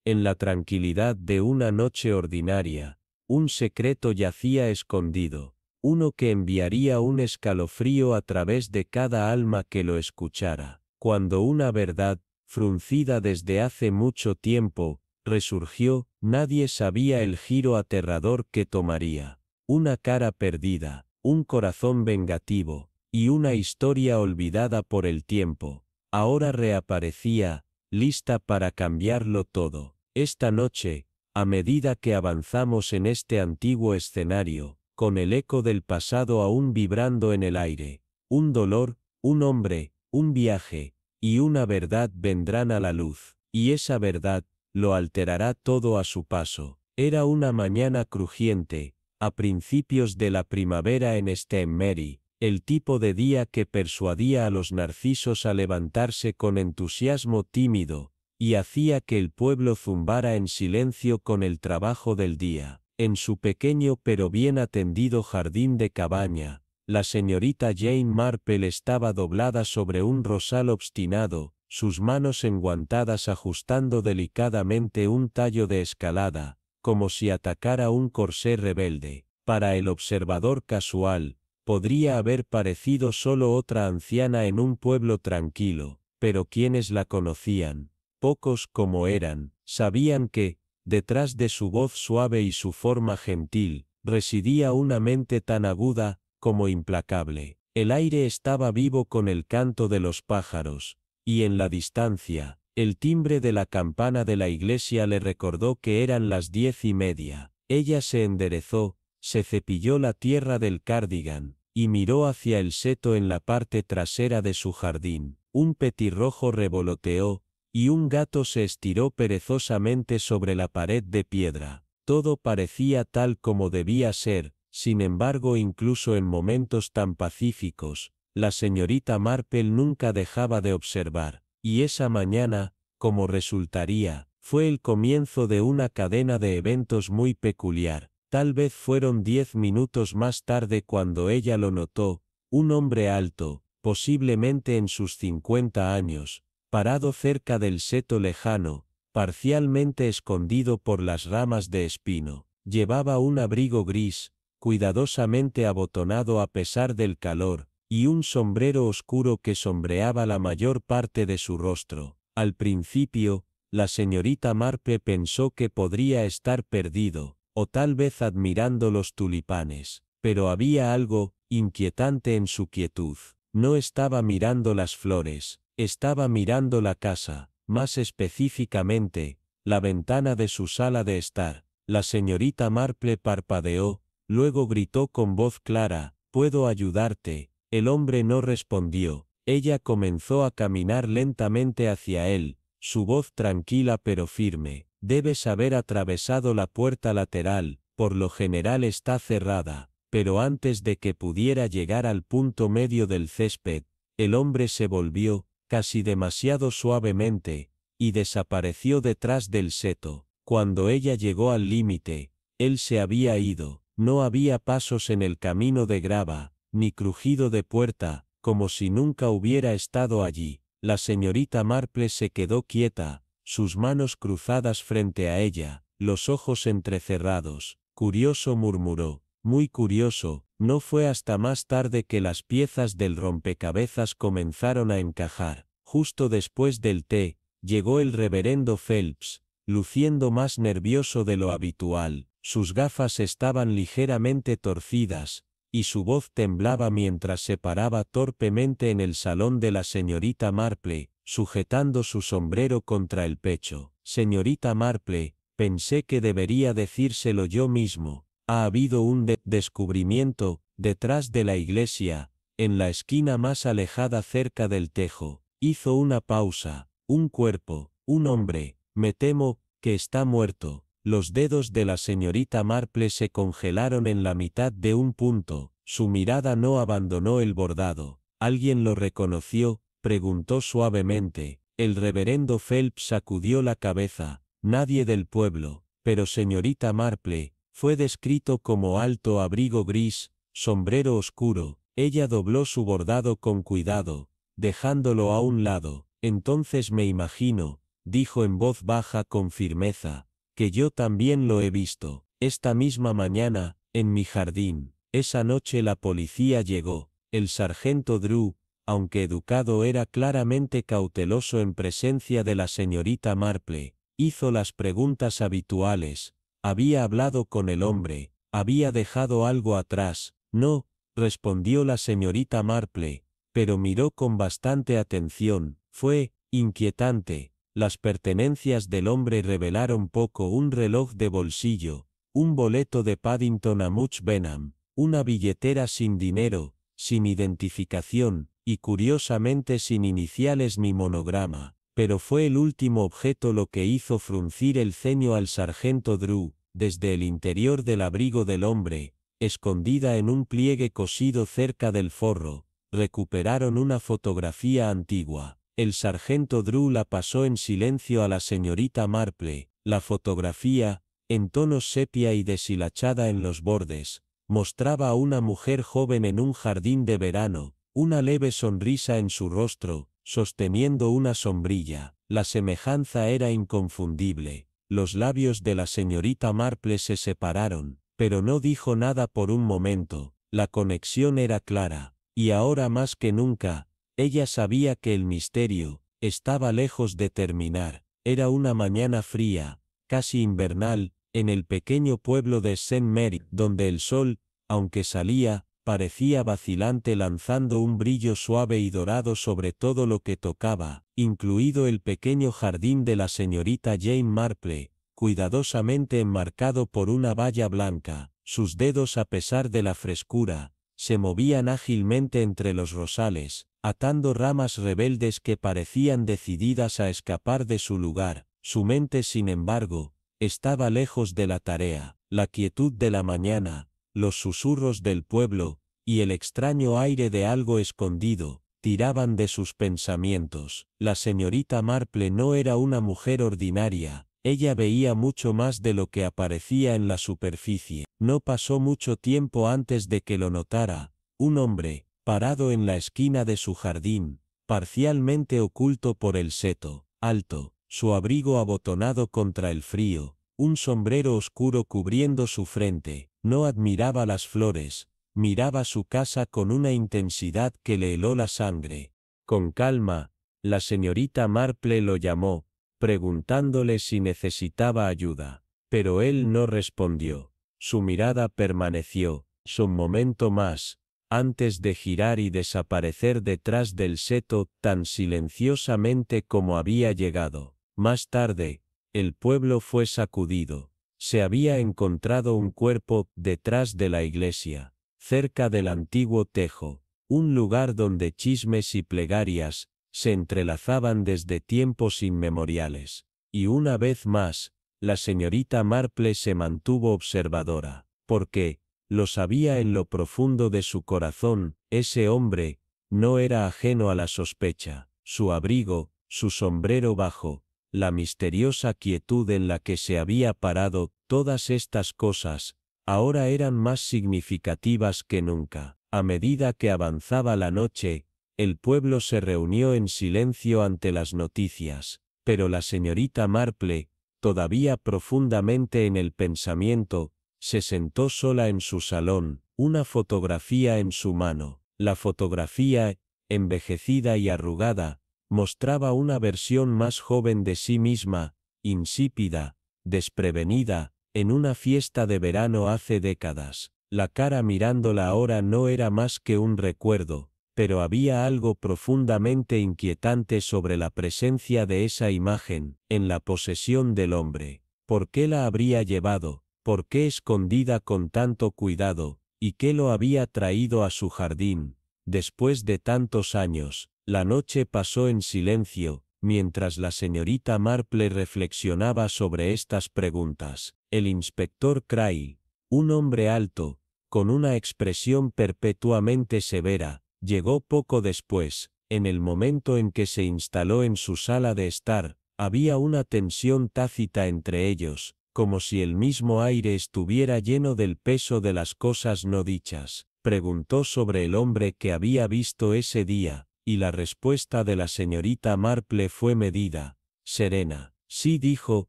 en la tranquilidad de una noche ordinaria, un secreto yacía escondido, uno que enviaría un escalofrío a través de cada alma que lo escuchara. Cuando una verdad, fruncida desde hace mucho tiempo, resurgió, nadie sabía el giro aterrador que tomaría. Una cara perdida, un corazón vengativo, y una historia olvidada por el tiempo, ahora reaparecía, lista para cambiarlo todo. Esta noche, a medida que avanzamos en este antiguo escenario, con el eco del pasado aún vibrando en el aire, un dolor, un hombre, un viaje, y una verdad vendrán a la luz, y esa verdad, lo alterará todo a su paso. Era una mañana crujiente, a principios de la primavera en Steinmery, el tipo de día que persuadía a los narcisos a levantarse con entusiasmo tímido, y hacía que el pueblo zumbara en silencio con el trabajo del día. En su pequeño pero bien atendido jardín de cabaña, la señorita Jane Marple estaba doblada sobre un rosal obstinado, sus manos enguantadas ajustando delicadamente un tallo de escalada, como si atacara un corsé rebelde. Para el observador casual, podría haber parecido solo otra anciana en un pueblo tranquilo, pero quienes la conocían, pocos como eran, sabían que, detrás de su voz suave y su forma gentil, residía una mente tan aguda, como implacable. El aire estaba vivo con el canto de los pájaros, y en la distancia, el timbre de la campana de la iglesia le recordó que eran las 10:30. Ella se enderezó, se cepilló la tierra del cardigan, y miró hacia el seto en la parte trasera de su jardín. Un petirrojo revoloteó, y un gato se estiró perezosamente sobre la pared de piedra. Todo parecía tal como debía ser, sin embargo incluso en momentos tan pacíficos, la señorita Marple nunca dejaba de observar, y esa mañana, como resultaría, fue el comienzo de una cadena de eventos muy peculiar. Tal vez fueron 10 minutos más tarde cuando ella lo notó, un hombre alto, posiblemente en sus 50 años, parado cerca del seto lejano, parcialmente escondido por las ramas de espino. Llevaba un abrigo gris, cuidadosamente abotonado a pesar del calor, y un sombrero oscuro que sombreaba la mayor parte de su rostro. Al principio, la señorita Marple pensó que podría estar perdido, o tal vez admirando los tulipanes, pero había algo inquietante en su quietud. No estaba mirando las flores, estaba mirando la casa, más específicamente, la ventana de su sala de estar. La señorita Marple parpadeó, luego gritó con voz clara, «¿Puedo ayudarte?». El hombre no respondió. Ella comenzó a caminar lentamente hacia él, su voz tranquila pero firme. «Debes haber atravesado la puerta lateral, por lo general está cerrada». Pero antes de que pudiera llegar al punto medio del césped, el hombre se volvió, casi demasiado suavemente, y desapareció detrás del seto. Cuando ella llegó al límite, él se había ido. No había pasos en el camino de grava, ni crujido de puerta, como si nunca hubiera estado allí. La señorita Marple se quedó quieta, sus manos cruzadas frente a ella, los ojos entrecerrados. «Curioso», murmuró. «Muy curioso». No fue hasta más tarde que las piezas del rompecabezas comenzaron a encajar. Justo después del té, llegó el reverendo Phelps, luciendo más nervioso de lo habitual. Sus gafas estaban ligeramente torcidas, y su voz temblaba mientras se paraba torpemente en el salón de la señorita Marple, sujetando su sombrero contra el pecho. «Señorita Marple, pensé que debería decírselo yo mismo. Ha habido un descubrimiento, detrás de la iglesia, en la esquina más alejada cerca del tejo». Hizo una pausa. «Un cuerpo, un hombre, me temo, que está muerto». Los dedos de la señorita Marple se congelaron en la mitad de un punto, su mirada no abandonó el bordado. «¿Alguien lo reconoció?», preguntó suavemente. El reverendo Phelps sacudió la cabeza. «Nadie del pueblo, pero señorita Marple, fue descrito como alto, abrigo gris, sombrero oscuro». Ella dobló su bordado con cuidado, dejándolo a un lado. «Entonces me imagino, dijo en voz baja con firmeza, que yo también lo he visto. Esta misma mañana, en mi jardín. Esa noche la policía llegó. El sargento Drew, aunque educado, era claramente cauteloso en presencia de la señorita Marple. Hizo las preguntas habituales. Había hablado con el hombre. Había dejado algo atrás. No, respondió la señorita Marple, pero miró con bastante atención. Fue inquietante. Las pertenencias del hombre revelaron poco: un reloj de bolsillo, un boleto de Paddington a Much Benham, una billetera sin dinero, sin identificación, y curiosamente sin iniciales ni monograma. Pero fue el último objeto lo que hizo fruncir el ceño al sargento Drew. Desde el interior del abrigo del hombre, escondida en un pliegue cosido cerca del forro, recuperaron una fotografía antigua. El sargento Drew la pasó en silencio a la señorita Marple. La fotografía, en tonos sepia y deshilachada en los bordes, mostraba a una mujer joven en un jardín de verano, una leve sonrisa en su rostro, sosteniendo una sombrilla. La semejanza era inconfundible. Los labios de la señorita Marple se separaron, pero no dijo nada por un momento. La conexión era clara, y ahora más que nunca, ella sabía que el misterio estaba lejos de terminar. Era una mañana fría, casi invernal, en el pequeño pueblo de St. Mary, donde el sol, aunque salía, parecía vacilante, lanzando un brillo suave y dorado sobre todo lo que tocaba, incluido el pequeño jardín de la señorita Jane Marple, cuidadosamente enmarcado por una valla blanca. Sus dedos, a pesar de la frescura, se movían ágilmente entre los rosales, atando ramas rebeldes que parecían decididas a escapar de su lugar. Su mente, sin embargo, estaba lejos de la tarea. La quietud de la mañana, los susurros del pueblo, y el extraño aire de algo escondido, tiraban de sus pensamientos. La señorita Marple no era una mujer ordinaria. Ella veía mucho más de lo que aparecía en la superficie. No pasó mucho tiempo antes de que lo notara. Un hombre, parado en la esquina de su jardín, parcialmente oculto por el seto alto, su abrigo abotonado contra el frío, un sombrero oscuro cubriendo su frente. No admiraba las flores, miraba su casa con una intensidad que le heló la sangre. Con calma, la señorita Marple lo llamó, preguntándole si necesitaba ayuda, pero él no respondió. Su mirada permaneció un momento más, antes de girar y desaparecer detrás del seto tan silenciosamente como había llegado. Más tarde, el pueblo fue sacudido. Se había encontrado un cuerpo detrás de la iglesia, cerca del antiguo tejo, un lugar donde chismes y plegarias se entrelazaban desde tiempos inmemoriales. Y una vez más, la señorita Marple se mantuvo observadora, porque, lo sabía en lo profundo de su corazón, ese hombre no era ajeno a la sospecha. Su abrigo, su sombrero bajo, la misteriosa quietud en la que se había parado, todas estas cosas, ahora eran más significativas que nunca. A medida que avanzaba la noche, el pueblo se reunió en silencio ante las noticias, pero la señorita Marple, todavía profundamente en el pensamiento, se sentó sola en su salón, una fotografía en su mano. La fotografía, envejecida y arrugada, mostraba una versión más joven de sí misma, insípida, desprevenida, en una fiesta de verano hace décadas. La cara mirándola ahora no era más que un recuerdo, pero había algo profundamente inquietante sobre la presencia de esa imagen en la posesión del hombre. ¿Por qué la habría llevado? ¿Por qué escondida con tanto cuidado? ¿Y qué lo había traído a su jardín? Después de tantos años, la noche pasó en silencio, mientras la señorita Marple reflexionaba sobre estas preguntas. El inspector Cray, un hombre alto, con una expresión perpetuamente severa, llegó poco después. En el momento en que se instaló en su sala de estar, había una tensión tácita entre ellos, como si el mismo aire estuviera lleno del peso de las cosas no dichas. Preguntó sobre el hombre que había visto ese día, y la respuesta de la señorita Marple fue medida, serena. Sí, dijo,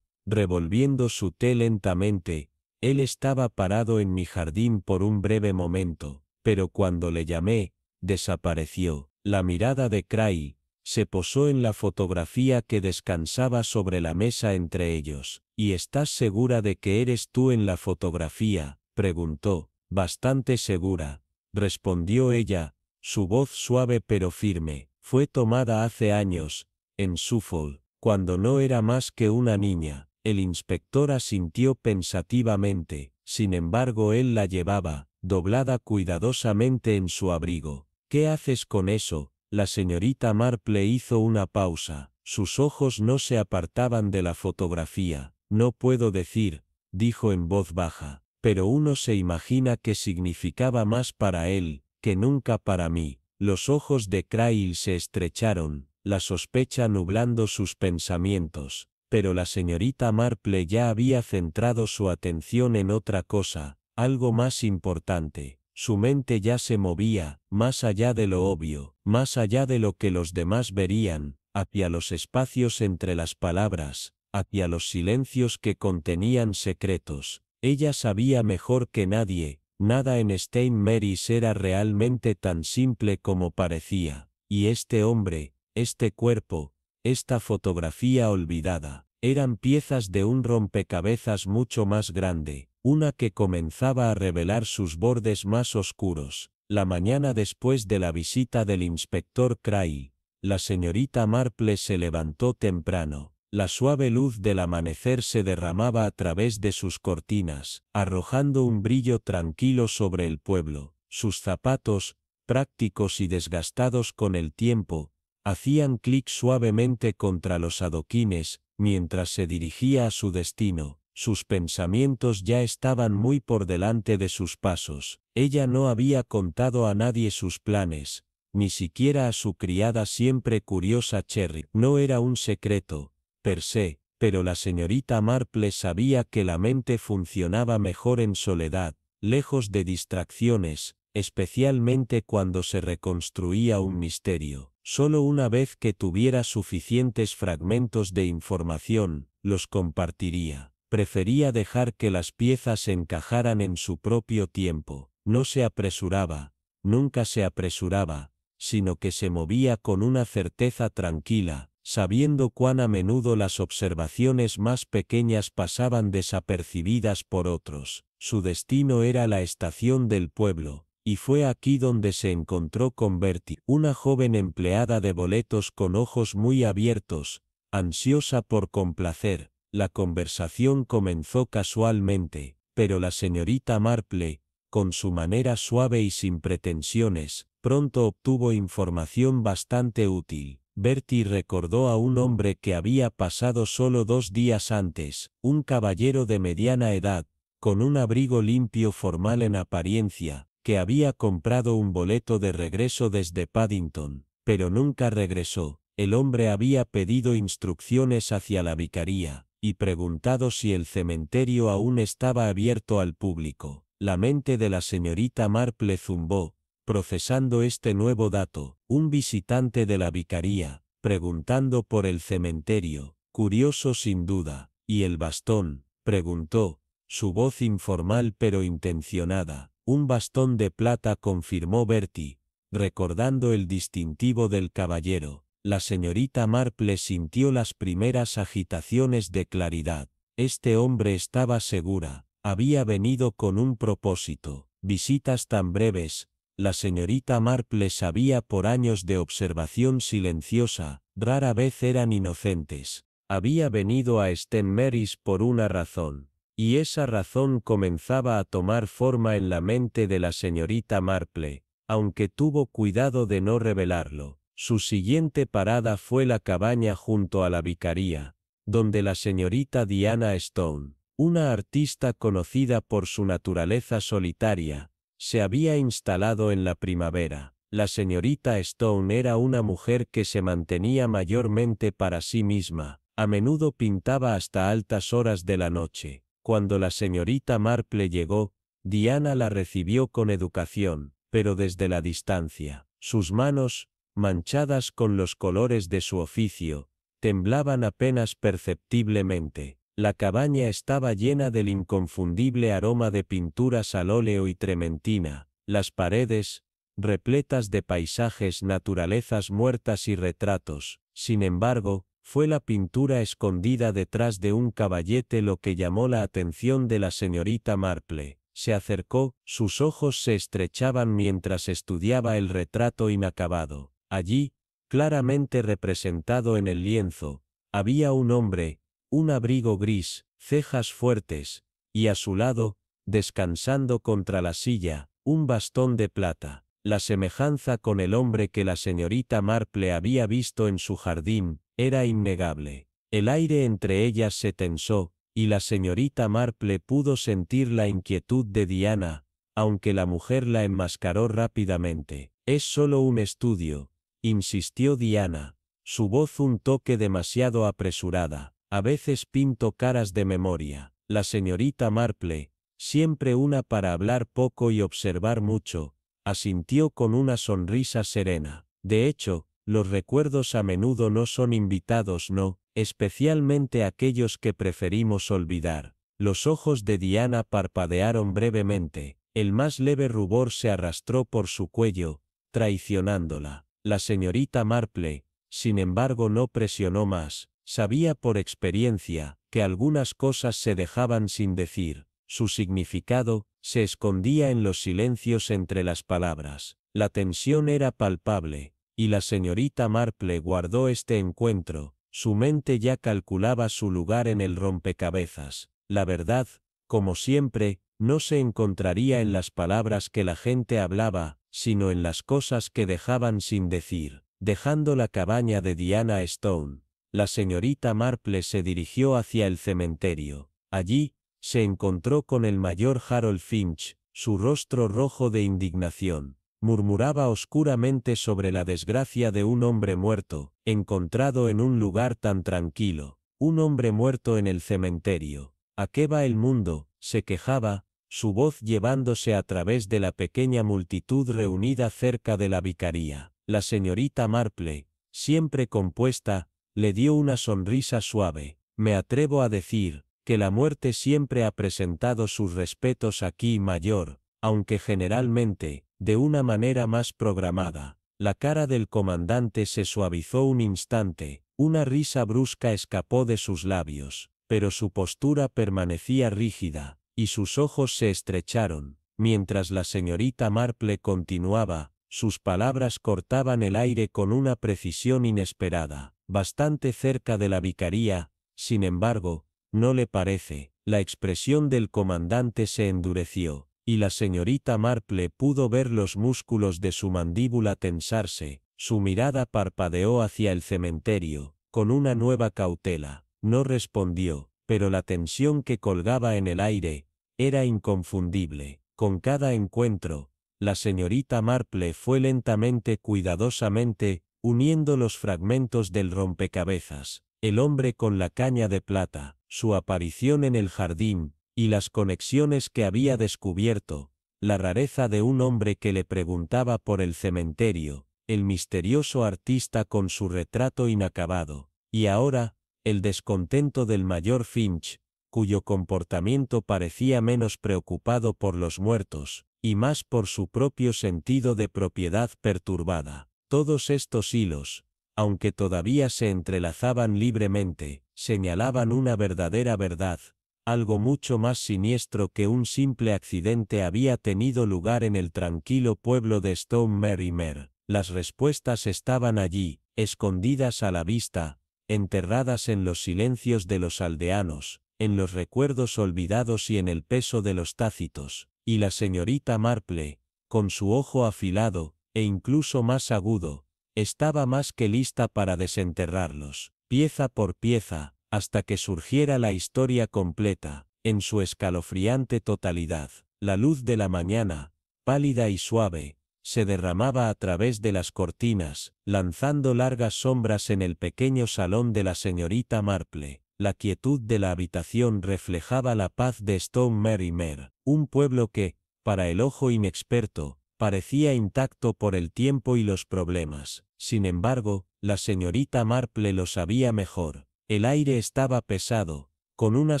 revolviendo su té lentamente. Él estaba parado en mi jardín por un breve momento, pero cuando le llamé, desapareció. La mirada de Cray se posó en la fotografía que descansaba sobre la mesa entre ellos. ¿Y estás segura de que eres tú en la fotografía?, preguntó. Bastante segura, respondió ella, su voz suave pero firme. Fue tomada hace años, en Suffolk, cuando no era más que una niña. El inspector asintió pensativamente, sin embargo él la llevaba, doblada cuidadosamente en su abrigo. ¿Qué haces con eso? La señorita Marple hizo una pausa. Sus ojos no se apartaban de la fotografía. No puedo decir, dijo en voz baja, pero uno se imagina que significaba más para él, que nunca para mí. Los ojos de Crail se estrecharon, la sospecha nublando sus pensamientos, pero la señorita Marple ya había centrado su atención en otra cosa, algo más importante. Su mente ya se movía, más allá de lo obvio, más allá de lo que los demás verían, hacia los espacios entre las palabras, hacia los silencios que contenían secretos. Ella sabía mejor que nadie, nada en St. Mary's era realmente tan simple como parecía, y este hombre, este cuerpo, esta fotografía olvidada, eran piezas de un rompecabezas mucho más grande, una que comenzaba a revelar sus bordes más oscuros. La mañana después de la visita del inspector Cray, la señorita Marple se levantó temprano. La suave luz del amanecer se derramaba a través de sus cortinas, arrojando un brillo tranquilo sobre el pueblo. Sus zapatos, prácticos y desgastados con el tiempo, hacían clic suavemente contra los adoquines, mientras se dirigía a su destino. Sus pensamientos ya estaban muy por delante de sus pasos. Ella no había contado a nadie sus planes, ni siquiera a su criada siempre curiosa Cherry. No era un secreto, per se, pero la señorita Marple sabía que la mente funcionaba mejor en soledad, lejos de distracciones, especialmente cuando se reconstruía un misterio. Solo una vez que tuviera suficientes fragmentos de información, los compartiría. Prefería dejar que las piezas encajaran en su propio tiempo. No se apresuraba, nunca se apresuraba, sino que se movía con una certeza tranquila, sabiendo cuán a menudo las observaciones más pequeñas pasaban desapercibidas por otros. Su destino era la estación del pueblo, y fue aquí donde se encontró con Bertie, una joven empleada de boletos con ojos muy abiertos, ansiosa por complacer. La conversación comenzó casualmente, pero la señorita Marple, con su manera suave y sin pretensiones, pronto obtuvo información bastante útil. Bertie recordó a un hombre que había pasado solo 2 días antes, un caballero de mediana edad, con un abrigo limpio formal en apariencia, que había comprado un boleto de regreso desde Paddington, pero nunca regresó. El hombre había pedido instrucciones hacia la vicaría, y preguntado si el cementerio aún estaba abierto al público. La mente de la señorita Marple zumbó, procesando este nuevo dato. Un visitante de la vicaría, preguntando por el cementerio, curioso sin duda. ¿Y el bastón?, preguntó, su voz informal pero intencionada. Un bastón de plata, confirmó Bertie, recordando el distintivo del caballero. La señorita Marple sintió las primeras agitaciones de claridad. Este hombre estaba segura, había venido con un propósito. Visitas tan breves, la señorita Marple sabía por años de observación silenciosa, rara vez eran inocentes. Había venido a St. Mary's por una razón, y esa razón comenzaba a tomar forma en la mente de la señorita Marple, aunque tuvo cuidado de no revelarlo. Su siguiente parada fue la cabaña junto a la vicaría, donde la señorita Diana Stone, una artista conocida por su naturaleza solitaria, se había instalado en la primavera. La señorita Stone era una mujer que se mantenía mayormente para sí misma, a menudo pintaba hasta altas horas de la noche. Cuando la señorita Marple llegó, Diana la recibió con educación, pero desde la distancia. Sus manos, manchadas con los colores de su oficio, temblaban apenas perceptiblemente. La cabaña estaba llena del inconfundible aroma de pinturas al óleo y trementina, las paredes, repletas de paisajes, naturalezas muertas y retratos. Sin embargo, fue la pintura escondida detrás de un caballete lo que llamó la atención de la señorita Marple. Se acercó, sus ojos se estrechaban mientras estudiaba el retrato inacabado. Allí, claramente representado en el lienzo, había un hombre, un abrigo gris, cejas fuertes, y a su lado, descansando contra la silla, un bastón de plata. La semejanza con el hombre que la señorita Marple había visto en su jardín era innegable. El aire entre ellas se tensó, y la señorita Marple pudo sentir la inquietud de Diana, aunque la mujer la enmascaró rápidamente. «Es solo un estudio», insistió Diana, su voz un toque demasiado apresurada. «A veces pinto caras de memoria». La señorita Marple, siempre una para hablar poco y observar mucho, asintió con una sonrisa serena. «De hecho, los recuerdos a menudo no son invitados, no, especialmente aquellos que preferimos olvidar». Los ojos de Diana parpadearon brevemente, el más leve rubor se arrastró por su cuello, traicionándola. La señorita Marple, sin embargo, no presionó más. Sabía por experiencia que algunas cosas se dejaban sin decir. Su significado se escondía en los silencios entre las palabras. La tensión era palpable, y la señorita Marple guardó este encuentro. Su mente ya calculaba su lugar en el rompecabezas. La verdad, como siempre, no se encontraría en las palabras que la gente hablaba, sino en las cosas que dejaban sin decir. Dejando la cabaña de Diana Stone, la señorita Marple se dirigió hacia el cementerio. Allí, se encontró con el mayor Harold Finch, su rostro rojo de indignación. Murmuraba oscuramente sobre la desgracia de un hombre muerto, encontrado en un lugar tan tranquilo. Un hombre muerto en el cementerio. ¿A qué va el mundo?, se quejaba, su voz llevándose a través de la pequeña multitud reunida cerca de la vicaría. La señorita Marple, siempre compuesta, le dio una sonrisa suave. «Me atrevo a decir que la muerte siempre ha presentado sus respetos aquí, mayor, aunque generalmente, de una manera más programada». La cara del comandante se suavizó un instante, una risa brusca escapó de sus labios, pero su postura permanecía rígida, y sus ojos se estrecharon. Mientras la señorita Marple continuaba, sus palabras cortaban el aire con una precisión inesperada. «Bastante cerca de la vicaría, sin embargo, ¿no le parece?». La expresión del comandante se endureció, y la señorita Marple pudo ver los músculos de su mandíbula tensarse. Su mirada parpadeó hacia el cementerio, con una nueva cautela. No respondió, pero la tensión que colgaba en el aire era inconfundible. Con cada encuentro, la señorita Marple fue lentamente, cuidadosamente, uniendo los fragmentos del rompecabezas. El hombre con la caña de plata, su aparición en el jardín, y las conexiones que había descubierto, la rareza de un hombre que le preguntaba por el cementerio, el misterioso artista con su retrato inacabado, y ahora, el descontento del mayor Finch, cuyo comportamiento parecía menos preocupado por los muertos, y más por su propio sentido de propiedad perturbada. Todos estos hilos, aunque todavía se entrelazaban libremente, señalaban una verdadera verdad. Algo mucho más siniestro que un simple accidente había tenido lugar en el tranquilo pueblo de Stone Mary Mere. Las respuestas estaban allí, escondidas a la vista, enterradas en los silencios de los aldeanos, en los recuerdos olvidados y en el peso de los tácitos. Y la señorita Marple, con su ojo afilado, e incluso más agudo, estaba más que lista para desenterrarlos, pieza por pieza, hasta que surgiera la historia completa, en su escalofriante totalidad. La luz de la mañana, pálida y suave, se derramaba a través de las cortinas, lanzando largas sombras en el pequeño salón de la señorita Marple. La quietud de la habitación reflejaba la paz de Stone Mary Mere, un pueblo que, para el ojo inexperto, parecía intacto por el tiempo y los problemas. Sin embargo, La señorita Marple lo sabía mejor. El aire estaba pesado, con una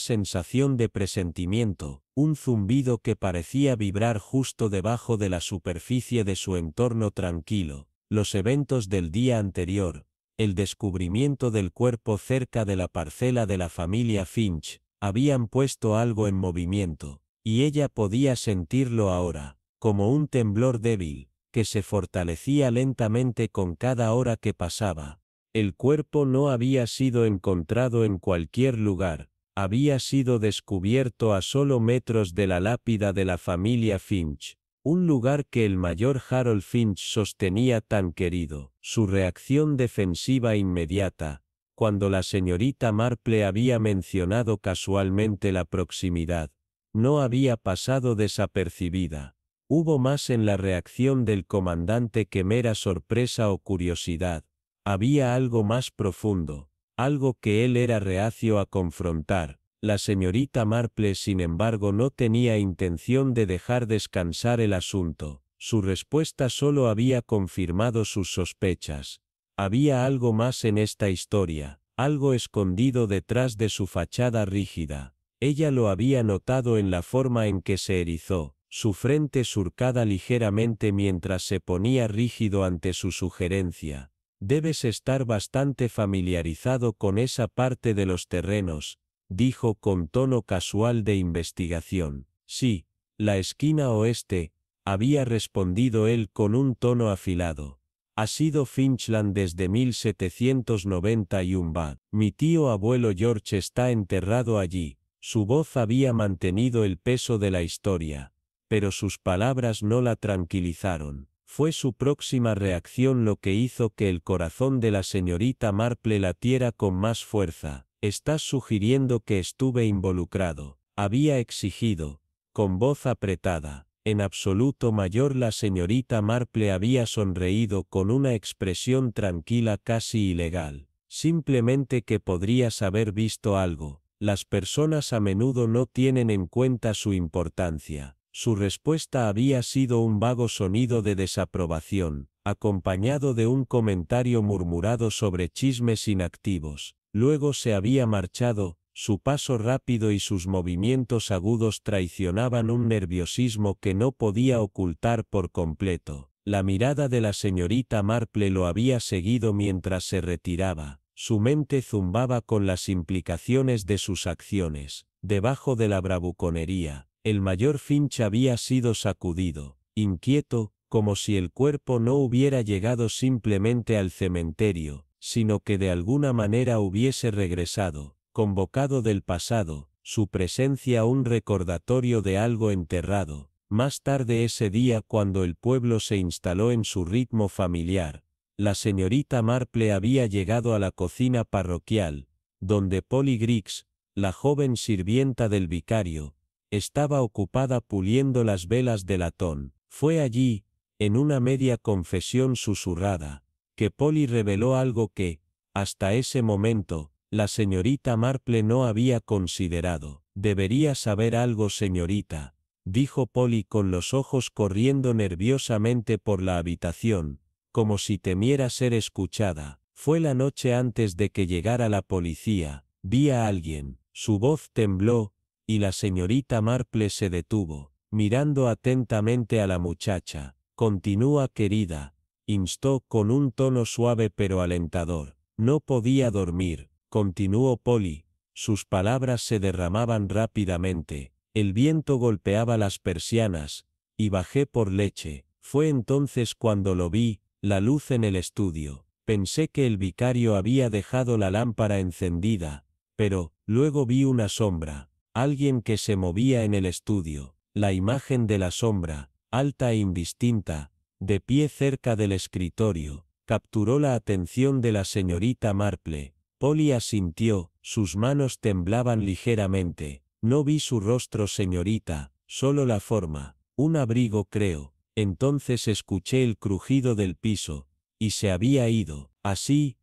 sensación de presentimiento, un zumbido que parecía vibrar justo debajo de la superficie de su entorno tranquilo. Los eventos del día anterior, el descubrimiento del cuerpo cerca de la parcela de la familia Finch, habían puesto algo en movimiento, y ella podía sentirlo ahora, como un temblor débil, que se fortalecía lentamente con cada hora que pasaba. El cuerpo no había sido encontrado en cualquier lugar, había sido descubierto a solo metros de la lápida de la familia Finch, un lugar que el mayor Harold Finch sostenía tan querido. Su reacción defensiva inmediata, cuando la señorita Marple había mencionado casualmente la proximidad, no había pasado desapercibida. Hubo más en la reacción del comandante que mera sorpresa o curiosidad. Había algo más profundo, algo que él era reacio a confrontar. La señorita Marple, sin embargo, no tenía intención de dejar descansar el asunto. Su respuesta solo había confirmado sus sospechas. Había algo más en esta historia, algo escondido detrás de su fachada rígida. Ella lo había notado en la forma en que se erizó, su frente surcada ligeramente mientras se ponía rígido ante su sugerencia. Debes estar bastante familiarizado con esa parte de los terrenos, dijo con tono casual de investigación. Sí, la esquina oeste, había respondido él con un tono afilado. Ha sido Finchland desde 1791. Mi tío abuelo George está enterrado allí. Su voz había mantenido el peso de la historia, pero sus palabras no la tranquilizaron. Fue su próxima reacción lo que hizo que el corazón de la señorita Marple latiera con más fuerza. Estás sugiriendo que estuve involucrado. Había exigido, con voz apretada. En absoluto mayor. La señorita Marple había sonreído con una expresión tranquila casi ilegal. Simplemente que podrías haber visto algo. Las personas a menudo no tienen en cuenta su importancia. Su respuesta había sido un vago sonido de desaprobación, acompañado de un comentario murmurado sobre chismes inactivos. Luego se había marchado. Su paso rápido y sus movimientos agudos traicionaban un nerviosismo que no podía ocultar por completo. La mirada de la señorita Marple lo había seguido mientras se retiraba. Su mente zumbaba con las implicaciones de sus acciones. Debajo de la bravuconería, el mayor Finch había sido sacudido, inquieto, como si el cuerpo no hubiera llegado simplemente al cementerio, sino que de alguna manera hubiese regresado, convocado del pasado, su presencia un recordatorio de algo enterrado. Más tarde ese día, cuando el pueblo se instaló en su ritmo familiar, la señorita Marple había llegado a la cocina parroquial, donde Polly Griggs, la joven sirvienta del vicario, estaba ocupada puliendo las velas de latón. Fue allí, en una media confesión susurrada, que Polly reveló algo que, hasta ese momento, la señorita Marple no había considerado. Debería saber algo, señorita, dijo Polly con los ojos corriendo nerviosamente por la habitación, como si temiera ser escuchada. Fue la noche antes de que llegara la policía. Vi a alguien. Su voz tembló, y la señorita Marple se detuvo, mirando atentamente a la muchacha. Continúa, querida, instó con un tono suave pero alentador. No podía dormir, continuó Polly. Sus palabras se derramaban rápidamente. El viento golpeaba las persianas, y bajé por leche. Fue entonces cuando lo vi, la luz en el estudio. Pensé que el vicario había dejado la lámpara encendida, pero, luego vi una sombra, alguien que se movía en el estudio. La imagen de la sombra, alta e indistinta, de pie cerca del escritorio, capturó la atención de la señorita Marple. Polly asintió, sus manos temblaban ligeramente. No vi su rostro, señorita, solo la forma. Un abrigo, creo. Entonces escuché el crujido del piso, y se había ido. Así,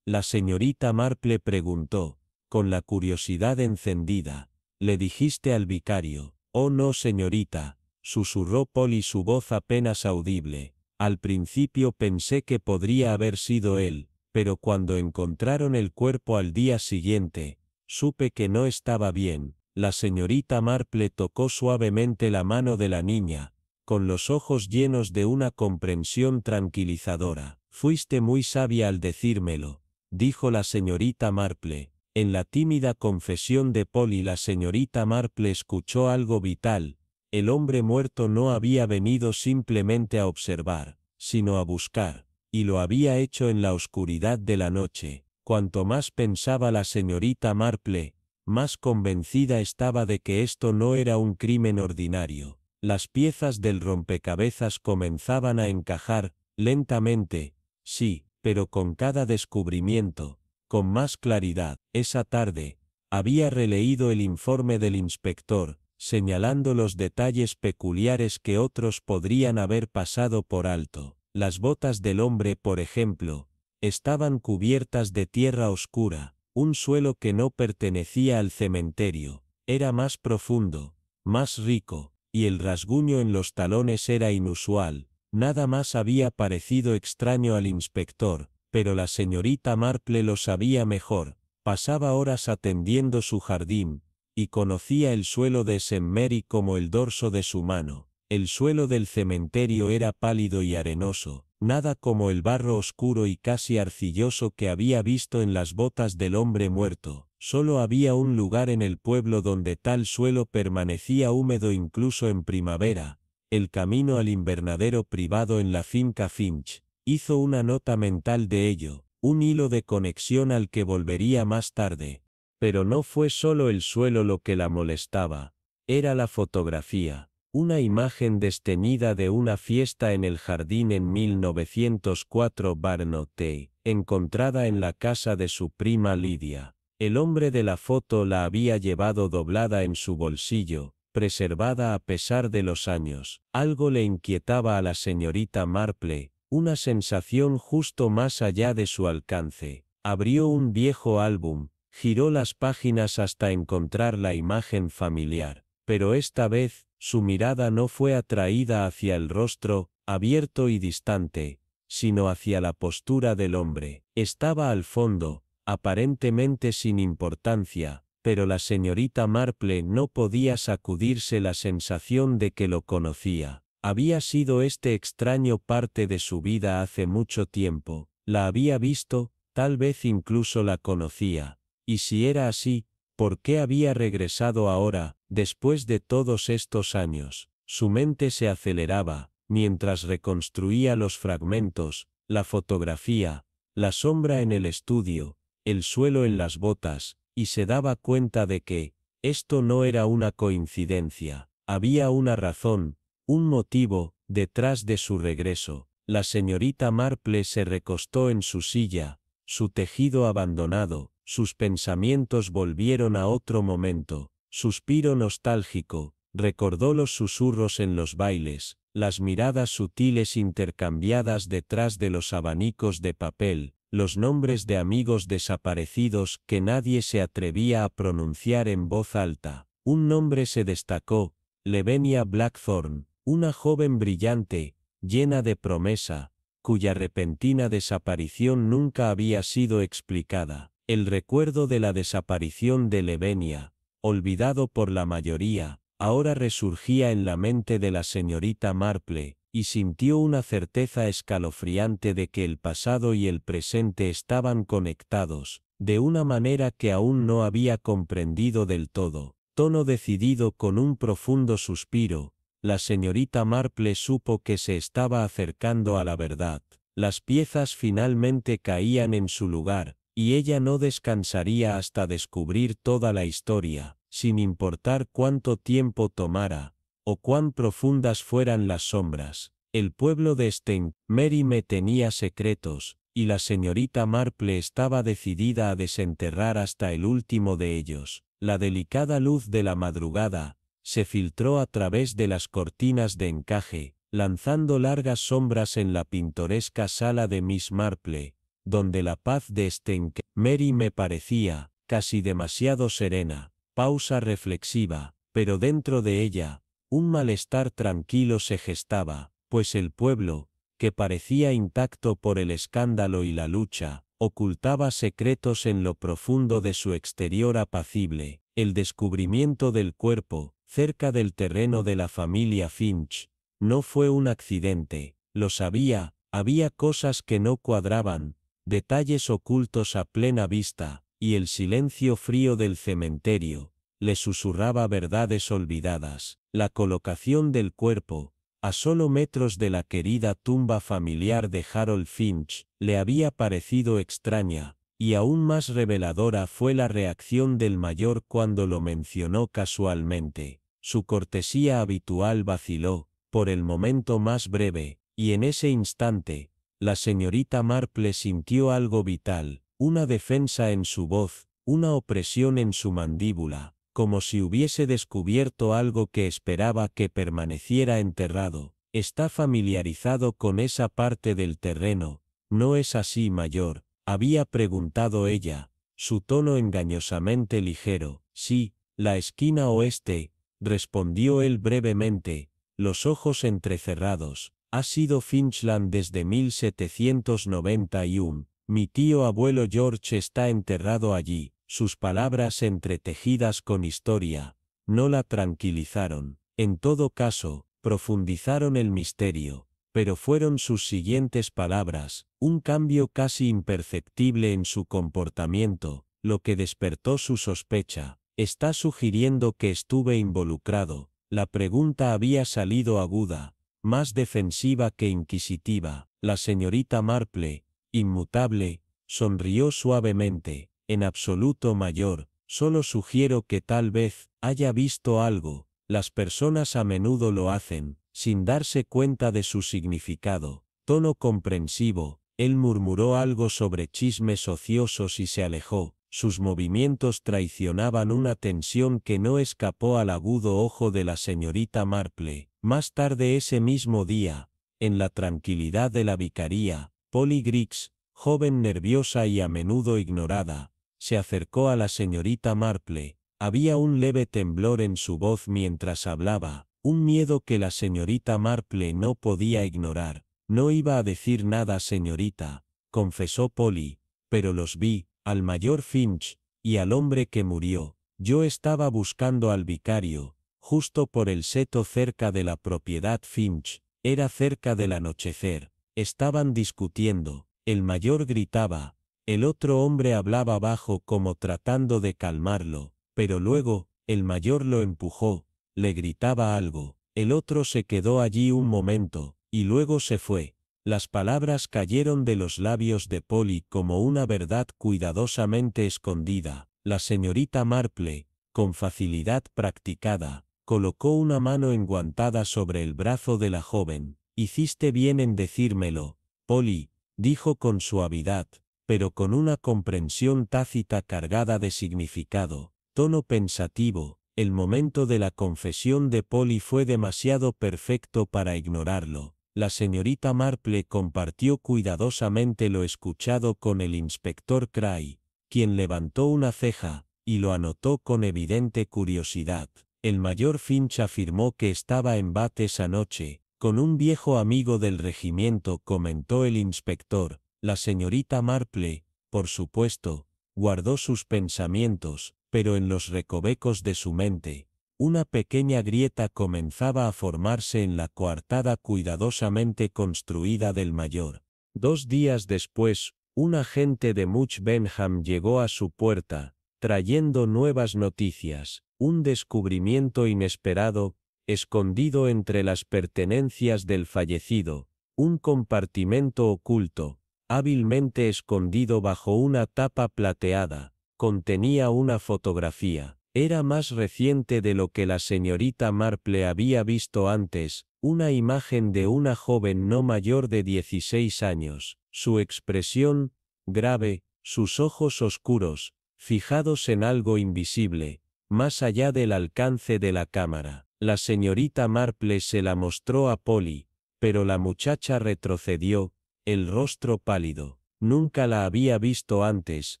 la señorita Marple preguntó, con la curiosidad encendida. ¿Le dijiste al vicario? Oh no, señorita, susurró Polly, su voz apenas audible. Al principio pensé que podría haber sido él, pero cuando encontraron el cuerpo al día siguiente, supe que no estaba bien. La señorita Marple tocó suavemente la mano de la niña, con los ojos llenos de una comprensión tranquilizadora. Fuiste muy sabia al decírmelo, dijo la señorita Marple. En la tímida confesión de Polly la señorita Marple escuchó algo vital. El hombre muerto no había venido simplemente a observar, sino a buscar, y lo había hecho en la oscuridad de la noche. Cuanto más pensaba la señorita Marple, más convencida estaba de que esto no era un crimen ordinario. Las piezas del rompecabezas comenzaban a encajar, lentamente, sí, pero con cada descubrimiento, con más claridad. Esa tarde, había releído el informe del inspector, señalando los detalles peculiares que otros podrían haber pasado por alto. Las botas del hombre, por ejemplo, estaban cubiertas de tierra oscura. Un suelo que no pertenecía al cementerio, era más profundo, más rico, y el rasguño en los talones era inusual. Nada más había parecido extraño al inspector, pero la señorita Marple lo sabía mejor. Pasaba horas atendiendo su jardín, y conocía el suelo de St. Mary como el dorso de su mano. El suelo del cementerio era pálido y arenoso, nada como el barro oscuro y casi arcilloso que había visto en las botas del hombre muerto. Solo había un lugar en el pueblo donde tal suelo permanecía húmedo incluso en primavera: el camino al invernadero privado en la finca Finch. Hizo una nota mental de ello, un hilo de conexión al que volvería más tarde. Pero no fue solo el suelo lo que la molestaba, era la fotografía. Una imagen desteñida de una fiesta en el jardín en 1904 Barnote, encontrada en la casa de su prima Lydia. El hombre de la foto la había llevado doblada en su bolsillo, preservada a pesar de los años. Algo le inquietaba a la señorita Marple, una sensación justo más allá de su alcance. Abrió un viejo álbum, giró las páginas hasta encontrar la imagen familiar, pero esta vez, su mirada no fue atraída hacia el rostro, abierto y distante, sino hacia la postura del hombre. Estaba al fondo, aparentemente sin importancia, pero la señorita Marple no podía sacudirse la sensación de que lo conocía. Había sido este extraño parte de su vida hace mucho tiempo, la había visto, tal vez incluso la conocía. Y si era así, ¿por qué había regresado ahora, después de todos estos años? Su mente se aceleraba, mientras reconstruía los fragmentos, la fotografía, la sombra en el estudio, el suelo en las botas, y se daba cuenta de que, esto no era una coincidencia, había una razón, un motivo, detrás de su regreso. La señorita Marple se recostó en su silla, su tejido abandonado, sus pensamientos volvieron a otro momento. Suspiro nostálgico, recordó los susurros en los bailes, las miradas sutiles intercambiadas detrás de los abanicos de papel, los nombres de amigos desaparecidos que nadie se atrevía a pronunciar en voz alta. Un nombre se destacó: Lavinia Blackthorne, una joven brillante, llena de promesa, cuya repentina desaparición nunca había sido explicada. El recuerdo de la desaparición de Lavinia, olvidado por la mayoría, ahora resurgía en la mente de la señorita Marple, y sintió una certeza escalofriante de que el pasado y el presente estaban conectados, de una manera que aún no había comprendido del todo. Tono decidido con un profundo suspiro, la señorita Marple supo que se estaba acercando a la verdad. Las piezas finalmente caían en su lugar, y ella no descansaría hasta descubrir toda la historia, sin importar cuánto tiempo tomara, o cuán profundas fueran las sombras. El pueblo de St. Mary me tenía secretos, y la señorita Marple estaba decidida a desenterrar hasta el último de ellos. La delicada luz de la madrugada se filtró a través de las cortinas de encaje, lanzando largas sombras en la pintoresca sala de Miss Marple, donde la paz de St. Mary me parecía casi demasiado serena. Pausa reflexiva, pero dentro de ella, un malestar tranquilo se gestaba, pues el pueblo, que parecía intacto por el escándalo y la lucha, ocultaba secretos en lo profundo de su exterior apacible. El descubrimiento del cuerpo, cerca del terreno de la familia Finch, no fue un accidente, lo sabía, había cosas que no cuadraban, detalles ocultos a plena vista, y el silencio frío del cementerio le susurraba verdades olvidadas. La colocación del cuerpo, a solo metros de la querida tumba familiar de Harold Finch, le había parecido extraña, y aún más reveladora fue la reacción del mayor cuando lo mencionó casualmente. Su cortesía habitual vaciló, por el momento más breve, y en ese instante, la señorita Marple sintió algo vital, una defensa en su voz, una opresión en su mandíbula, como si hubiese descubierto algo que esperaba que permaneciera enterrado. Está familiarizado con esa parte del terreno, ¿no es así, mayor?, había preguntado ella, su tono engañosamente ligero. Sí, la esquina oeste, respondió él brevemente, los ojos entrecerrados. Ha sido Finchland desde 1791. Mi tío abuelo George está enterrado allí. Sus palabras entretejidas con historia no la tranquilizaron. En todo caso, profundizaron el misterio. Pero fueron sus siguientes palabras, un cambio casi imperceptible en su comportamiento, lo que despertó su sospecha. Está sugiriendo que estuve involucrado. La pregunta había salido aguda, más defensiva que inquisitiva. La señorita Marple, inmutable, sonrió suavemente. En absoluto, mayor, solo sugiero que tal vez haya visto algo. Las personas a menudo lo hacen, sin darse cuenta de su significado. Tono comprensivo, él murmuró algo sobre chismes ociosos y se alejó. Sus movimientos traicionaban una tensión que no escapó al agudo ojo de la señorita Marple. Más tarde ese mismo día, en la tranquilidad de la vicaría, Polly Griggs, joven nerviosa y a menudo ignorada, se acercó a la señorita Marple. Había un leve temblor en su voz mientras hablaba, un miedo que la señorita Marple no podía ignorar. No iba a decir nada, señorita, confesó Polly, pero los vi, al mayor Finch, y al hombre que murió. Yo estaba buscando al vicario, justo por el seto cerca de la propiedad Finch. Era cerca del anochecer. Estaban discutiendo. El mayor gritaba. El otro hombre hablaba bajo como tratando de calmarlo, pero luego, el mayor lo empujó, le gritaba algo. El otro se quedó allí un momento, y luego se fue. Las palabras cayeron de los labios de Polly como una verdad cuidadosamente escondida. La señorita Marple, con facilidad practicada, colocó una mano enguantada sobre el brazo de la joven. Hiciste bien en decírmelo, Polly, dijo con suavidad, pero con una comprensión tácita cargada de significado. Tono pensativo, el momento de la confesión de Polly fue demasiado perfecto para ignorarlo. La señorita Marple compartió cuidadosamente lo escuchado con el inspector Cray, quien levantó una ceja, y lo anotó con evidente curiosidad. El mayor Finch afirmó que estaba en Bath esa noche, con un viejo amigo del regimiento, comentó el inspector. La señorita Marple, por supuesto, guardó sus pensamientos, pero en los recovecos de su mente, una pequeña grieta comenzaba a formarse en la coartada cuidadosamente construida del mayor. 2 días después, un agente de Much Benham llegó a su puerta, trayendo nuevas noticias, un descubrimiento inesperado, escondido entre las pertenencias del fallecido, un compartimento oculto, hábilmente escondido bajo una tapa plateada, contenía una fotografía. Era más reciente de lo que la señorita Marple había visto antes, una imagen de una joven no mayor de 16 años. Su expresión, grave, sus ojos oscuros, fijados en algo invisible, más allá del alcance de la cámara. La señorita Marple se la mostró a Polly, pero la muchacha retrocedió, el rostro pálido. Nunca la había visto antes,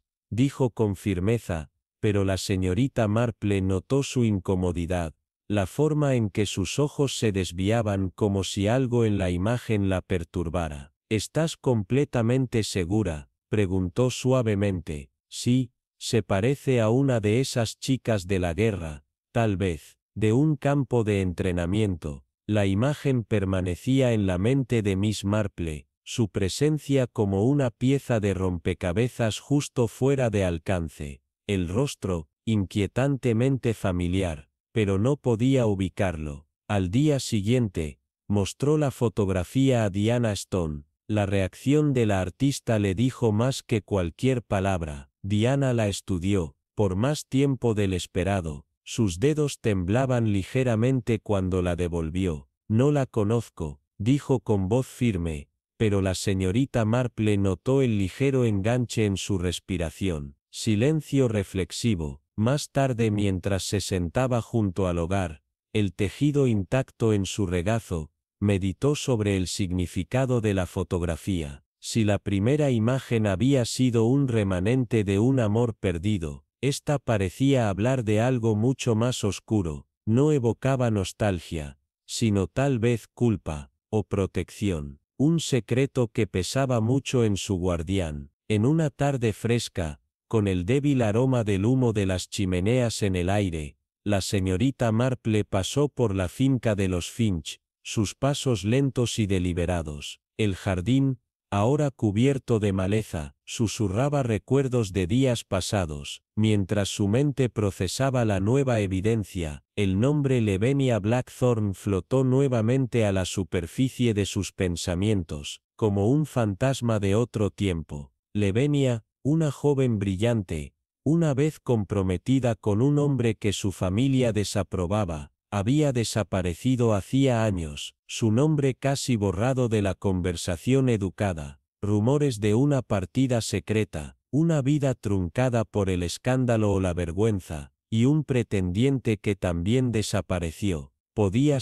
dijo con firmeza, pero la señorita Marple notó su incomodidad. la forma en que sus ojos se desviaban como si algo en la imagen la perturbara. ¿Estás completamente segura?, preguntó suavemente. Sí, se parece a una de esas chicas de la guerra, tal vez, de un campo de entrenamiento. La imagen permanecía en la mente de Miss Marple, su presencia como una pieza de rompecabezas justo fuera de alcance. El rostro, inquietantemente familiar, pero no podía ubicarlo. Al día siguiente, mostró la fotografía a Diana Stone. La reacción de la artista le dijo más que cualquier palabra. Diana la estudió, por más tiempo del esperado. Sus dedos temblaban ligeramente cuando la devolvió. No la conozco, dijo con voz firme, pero la señorita Marple notó el ligero enganche en su respiración. Silencio reflexivo. Más tarde, mientras se sentaba junto al hogar, el tejido intacto en su regazo, meditó sobre el significado de la fotografía. Si la primera imagen había sido un remanente de un amor perdido, esta parecía hablar de algo mucho más oscuro. No evocaba nostalgia, sino tal vez culpa, o protección. Un secreto que pesaba mucho en su guardián. En una tarde fresca, con el débil aroma del humo de las chimeneas en el aire, la señorita Marple pasó por la finca de los Finch, sus pasos lentos y deliberados. El jardín, ahora cubierto de maleza, susurraba recuerdos de días pasados, mientras su mente procesaba la nueva evidencia. El nombre Lavinia Blackthorne flotó nuevamente a la superficie de sus pensamientos, como un fantasma de otro tiempo. Lavinia, una joven brillante, una vez comprometida con un hombre que su familia desaprobaba, había desaparecido hacía años, su nombre casi borrado de la conversación educada, rumores de una partida secreta, una vida truncada por el escándalo o la vergüenza, y un pretendiente que también desapareció. Podía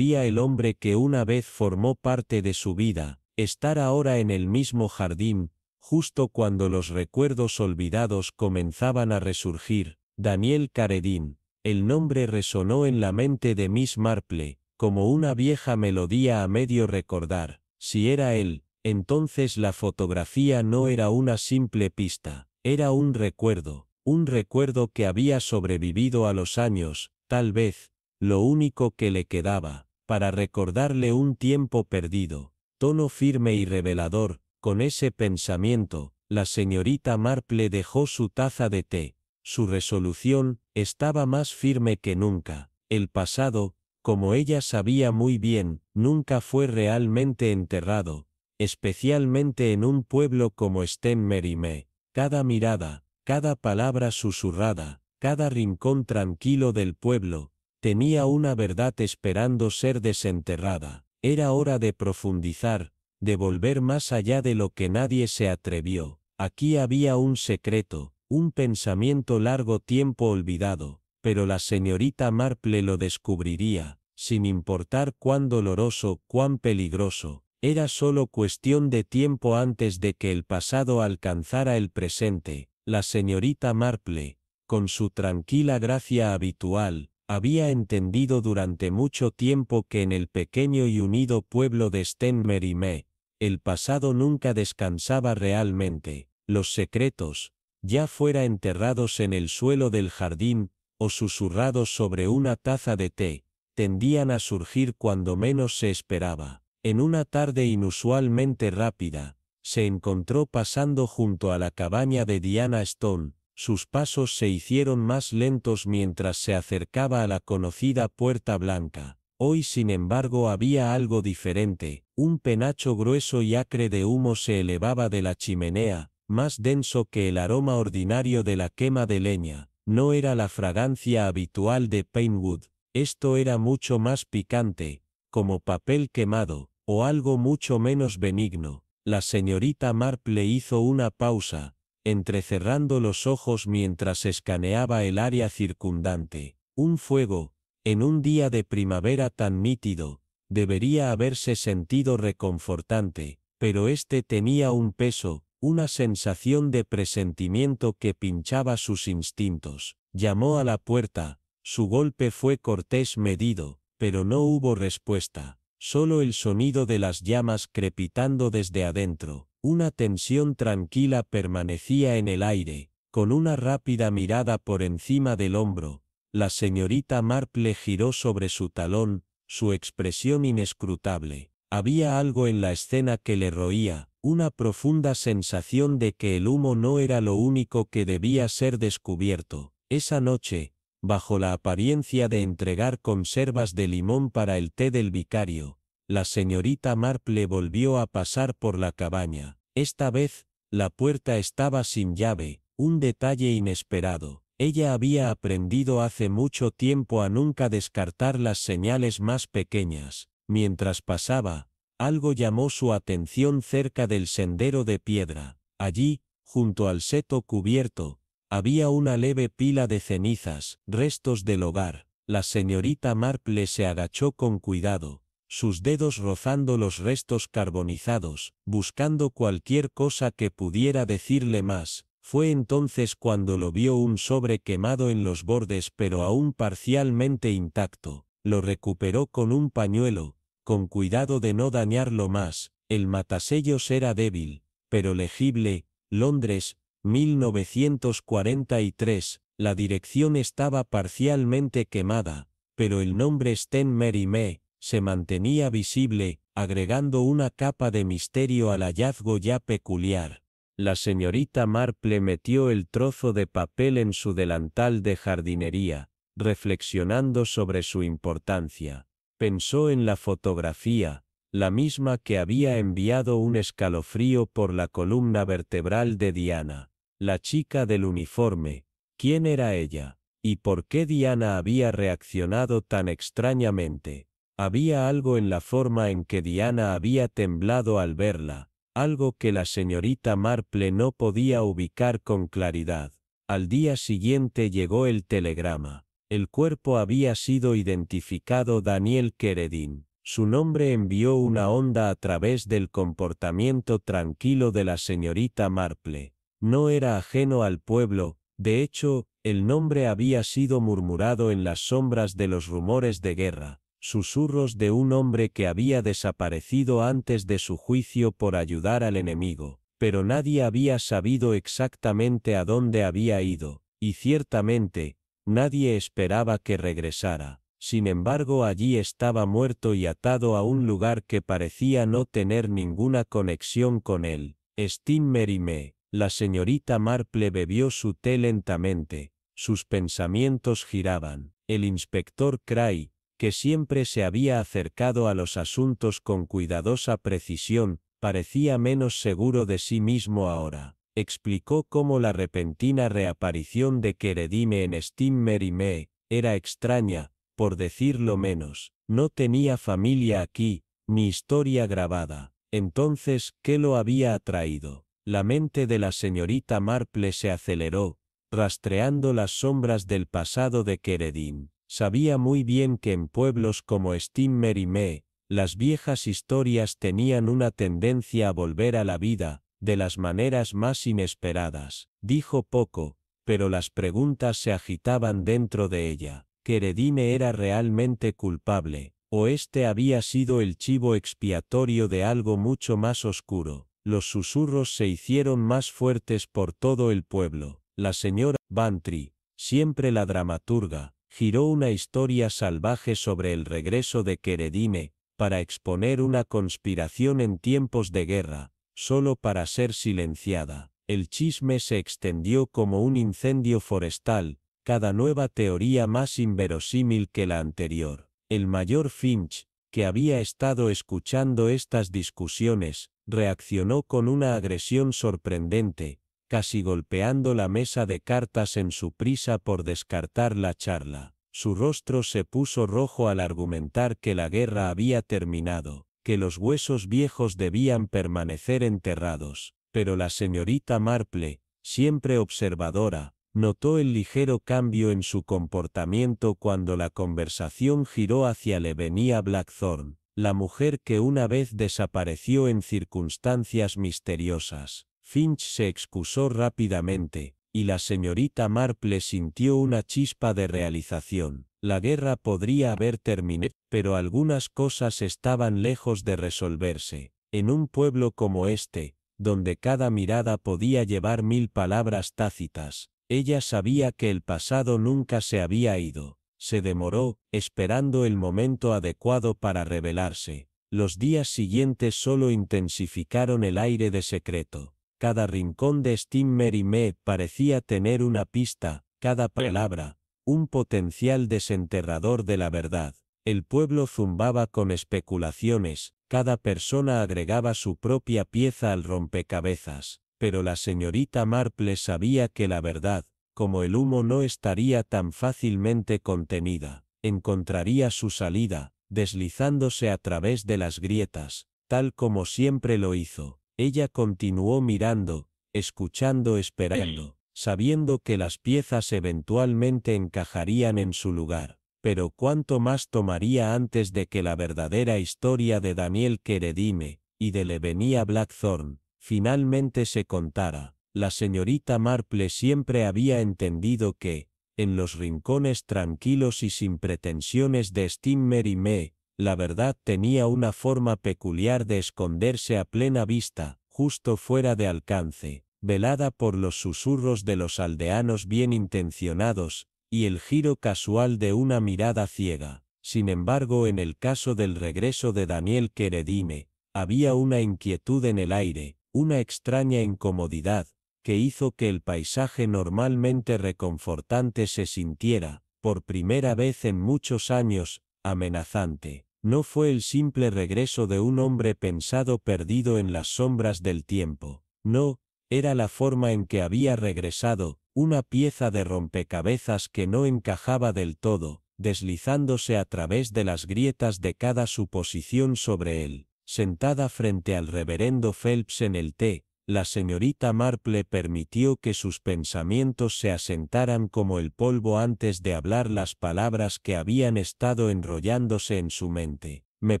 el hombre que una vez formó parte de su vida, estar ahora en el mismo jardín, justo cuando los recuerdos olvidados comenzaban a resurgir. Daniel Carradine. El nombre resonó en la mente de Miss Marple, como una vieja melodía a medio recordar. Si era él, entonces la fotografía no era una simple pista, era un recuerdo que había sobrevivido a los años, tal vez, lo único que le quedaba, para recordarle un tiempo perdido. Tono firme y revelador. Con ese pensamiento, la señorita Marple dejó su taza de té. Su resolución estaba más firme que nunca. El pasado, como ella sabía muy bien, nunca fue realmente enterrado, especialmente en un pueblo como Sten-Mérimée. Cada mirada, cada palabra susurrada, cada rincón tranquilo del pueblo, tenía una verdad esperando ser desenterrada. Era hora de profundizar, de volver más allá de lo que nadie se atrevió. Aquí había un secreto, un pensamiento largo tiempo olvidado, pero la señorita Marple lo descubriría, sin importar cuán doloroso, cuán peligroso. Era solo cuestión de tiempo antes de que el pasado alcanzara el presente. La señorita Marple, con su tranquila gracia habitual, había entendido durante mucho tiempo que en el pequeño y unido pueblo de Sten-Mérimée, el pasado nunca descansaba realmente. Los secretos, ya fuera enterrados en el suelo del jardín, o susurrados sobre una taza de té, tendían a surgir cuando menos se esperaba. En una tarde inusualmente rápida, se encontró pasando junto a la cabaña de Diana Stone. Sus pasos se hicieron más lentos mientras se acercaba a la conocida Puerta Blanca. Hoy, sin embargo, había algo diferente. Un penacho grueso y acre de humo se elevaba de la chimenea, más denso que el aroma ordinario de la quema de leña. No era la fragancia habitual de Pinewood, esto era mucho más picante, como papel quemado, o algo mucho menos benigno. La señorita Marple hizo una pausa, entrecerrando los ojos mientras escaneaba el área circundante. Un fuego, en un día de primavera tan nítido, debería haberse sentido reconfortante, pero este tenía un peso, una sensación de presentimiento que pinchaba sus instintos. Llamó a la puerta, Su golpe fue cortés medido, pero no hubo respuesta. Solo el sonido de las llamas crepitando desde adentro. Una tensión tranquila permanecía en el aire. Con una rápida mirada por encima del hombro, la señorita Marple giró sobre su talón, su expresión inescrutable. Había algo en la escena que le roía, una profunda sensación de que el humo no era lo único que debía ser descubierto. Esa noche, bajo la apariencia de entregar conservas de limón para el té del vicario, la señorita Marple volvió a pasar por la cabaña. Esta vez, la puerta estaba sin llave, un detalle inesperado. Ella había aprendido hace mucho tiempo a nunca descartar las señales más pequeñas. Mientras pasaba, algo llamó su atención cerca del sendero de piedra. Allí, junto al seto cubierto, había una leve pila de cenizas, restos del hogar. La señorita Marple se agachó con cuidado, sus dedos rozando los restos carbonizados, buscando cualquier cosa que pudiera decirle más. Fue entonces cuando lo vio un sobre quemado en los bordes pero aún parcialmente intacto. Lo recuperó con un pañuelo, con cuidado de no dañarlo más. El matasellos era débil, pero legible. Londres, 1943. La dirección estaba parcialmente quemada, pero el nombre Sten Mary Mee se mantenía visible, agregando una capa de misterio al hallazgo ya peculiar. La señorita Marple metió el trozo de papel en su delantal de jardinería, reflexionando sobre su importancia. Pensó en la fotografía, la misma que había enviado un escalofrío por la columna vertebral de Diana. La chica del uniforme. ¿Quién era ella? ¿Y por qué Diana había reaccionado tan extrañamente? Había algo en la forma en que Diana había temblado al verla, algo que la señorita Marple no podía ubicar con claridad. Al día siguiente llegó el telegrama. El cuerpo había sido identificado Daniel Keredin. Su nombre envió una onda a través del comportamiento tranquilo de la señorita Marple. No era ajeno al pueblo, de hecho, el nombre había sido murmurado en las sombras de los rumores de guerra. Susurros de un hombre que había desaparecido antes de su juicio por ayudar al enemigo, pero nadie había sabido exactamente a dónde había ido, y ciertamente, nadie esperaba que regresara. Sin embargo, allí estaba muerto y atado a un lugar que parecía no tener ninguna conexión con él. Sten Mary Mee. La señorita Marple bebió su té lentamente, sus pensamientos giraban. El inspector Cray, que siempre se había acercado a los asuntos con cuidadosa precisión, parecía menos seguro de sí mismo ahora. Explicó cómo la repentina reaparición de Keredime en Sten Mary Mee era extraña, por decirlo menos. No tenía familia aquí, ni historia grabada. Entonces, ¿qué lo había atraído? La mente de la señorita Marple se aceleró, rastreando las sombras del pasado de Keredin. Sabía muy bien que en pueblos como Sten Mary Mee, las viejas historias tenían una tendencia a volver a la vida, de las maneras más inesperadas. Dijo poco, pero las preguntas se agitaban dentro de ella. ¿Keredine era realmente culpable, o este había sido el chivo expiatorio de algo mucho más oscuro? Los susurros se hicieron más fuertes por todo el pueblo. La señora Bantry, siempre la dramaturga, giró una historia salvaje sobre el regreso de Keredine, para exponer una conspiración en tiempos de guerra, solo para ser silenciada. El chisme se extendió como un incendio forestal, cada nueva teoría más inverosímil que la anterior. El mayor Finch, que había estado escuchando estas discusiones, reaccionó con una agresión sorprendente, casi golpeando la mesa de cartas en su prisa por descartar la charla. Su rostro se puso rojo al argumentar que la guerra había terminado, que los huesos viejos debían permanecer enterrados, pero la señorita Marple, siempre observadora, notó el ligero cambio en su comportamiento cuando la conversación giró hacia Lavinia Blackthorne, la mujer que una vez desapareció en circunstancias misteriosas. Finch se excusó rápidamente, y la señorita Marple sintió una chispa de realización. La guerra podría haber terminado, pero algunas cosas estaban lejos de resolverse. En un pueblo como este, donde cada mirada podía llevar 1000 palabras tácitas, ella sabía que el pasado nunca se había ido. Se demoró, esperando el momento adecuado para revelarse. Los días siguientes solo intensificaron el aire de secreto. Cada rincón de Stein-Mérimée parecía tener una pista, cada palabra, un potencial desenterrador de la verdad. El pueblo zumbaba con especulaciones, cada persona agregaba su propia pieza al rompecabezas, pero la señorita Marple sabía que la verdad, como el humo, no estaría tan fácilmente contenida. Encontraría su salida, deslizándose a través de las grietas, tal como siempre lo hizo. Ella continuó mirando, escuchando, esperando, sabiendo que las piezas eventualmente encajarían en su lugar. Pero cuánto más tomaría antes de que la verdadera historia de Daniel Keredime y de Levenia Blackthorn finalmente se contara. La señorita Marple siempre había entendido que, en los rincones tranquilos y sin pretensiones de Stein-Mérimée, la verdad tenía una forma peculiar de esconderse a plena vista, justo fuera de alcance, velada por los susurros de los aldeanos bien intencionados, y el giro casual de una mirada ciega. Sin embargo, en el caso del regreso de Daniel Keredime, había una inquietud en el aire, una extraña incomodidad, que hizo que el paisaje normalmente reconfortante se sintiera, por primera vez en muchos años, amenazante. No fue el simple regreso de un hombre pensado perdido en las sombras del tiempo. No, era la forma en que había regresado, una pieza de rompecabezas que no encajaba del todo, deslizándose a través de las grietas de cada suposición sobre él. Sentada frente al reverendo Phelps en el té, la señorita Marple permitió que sus pensamientos se asentaran como el polvo antes de hablar las palabras que habían estado enrollándose en su mente. Me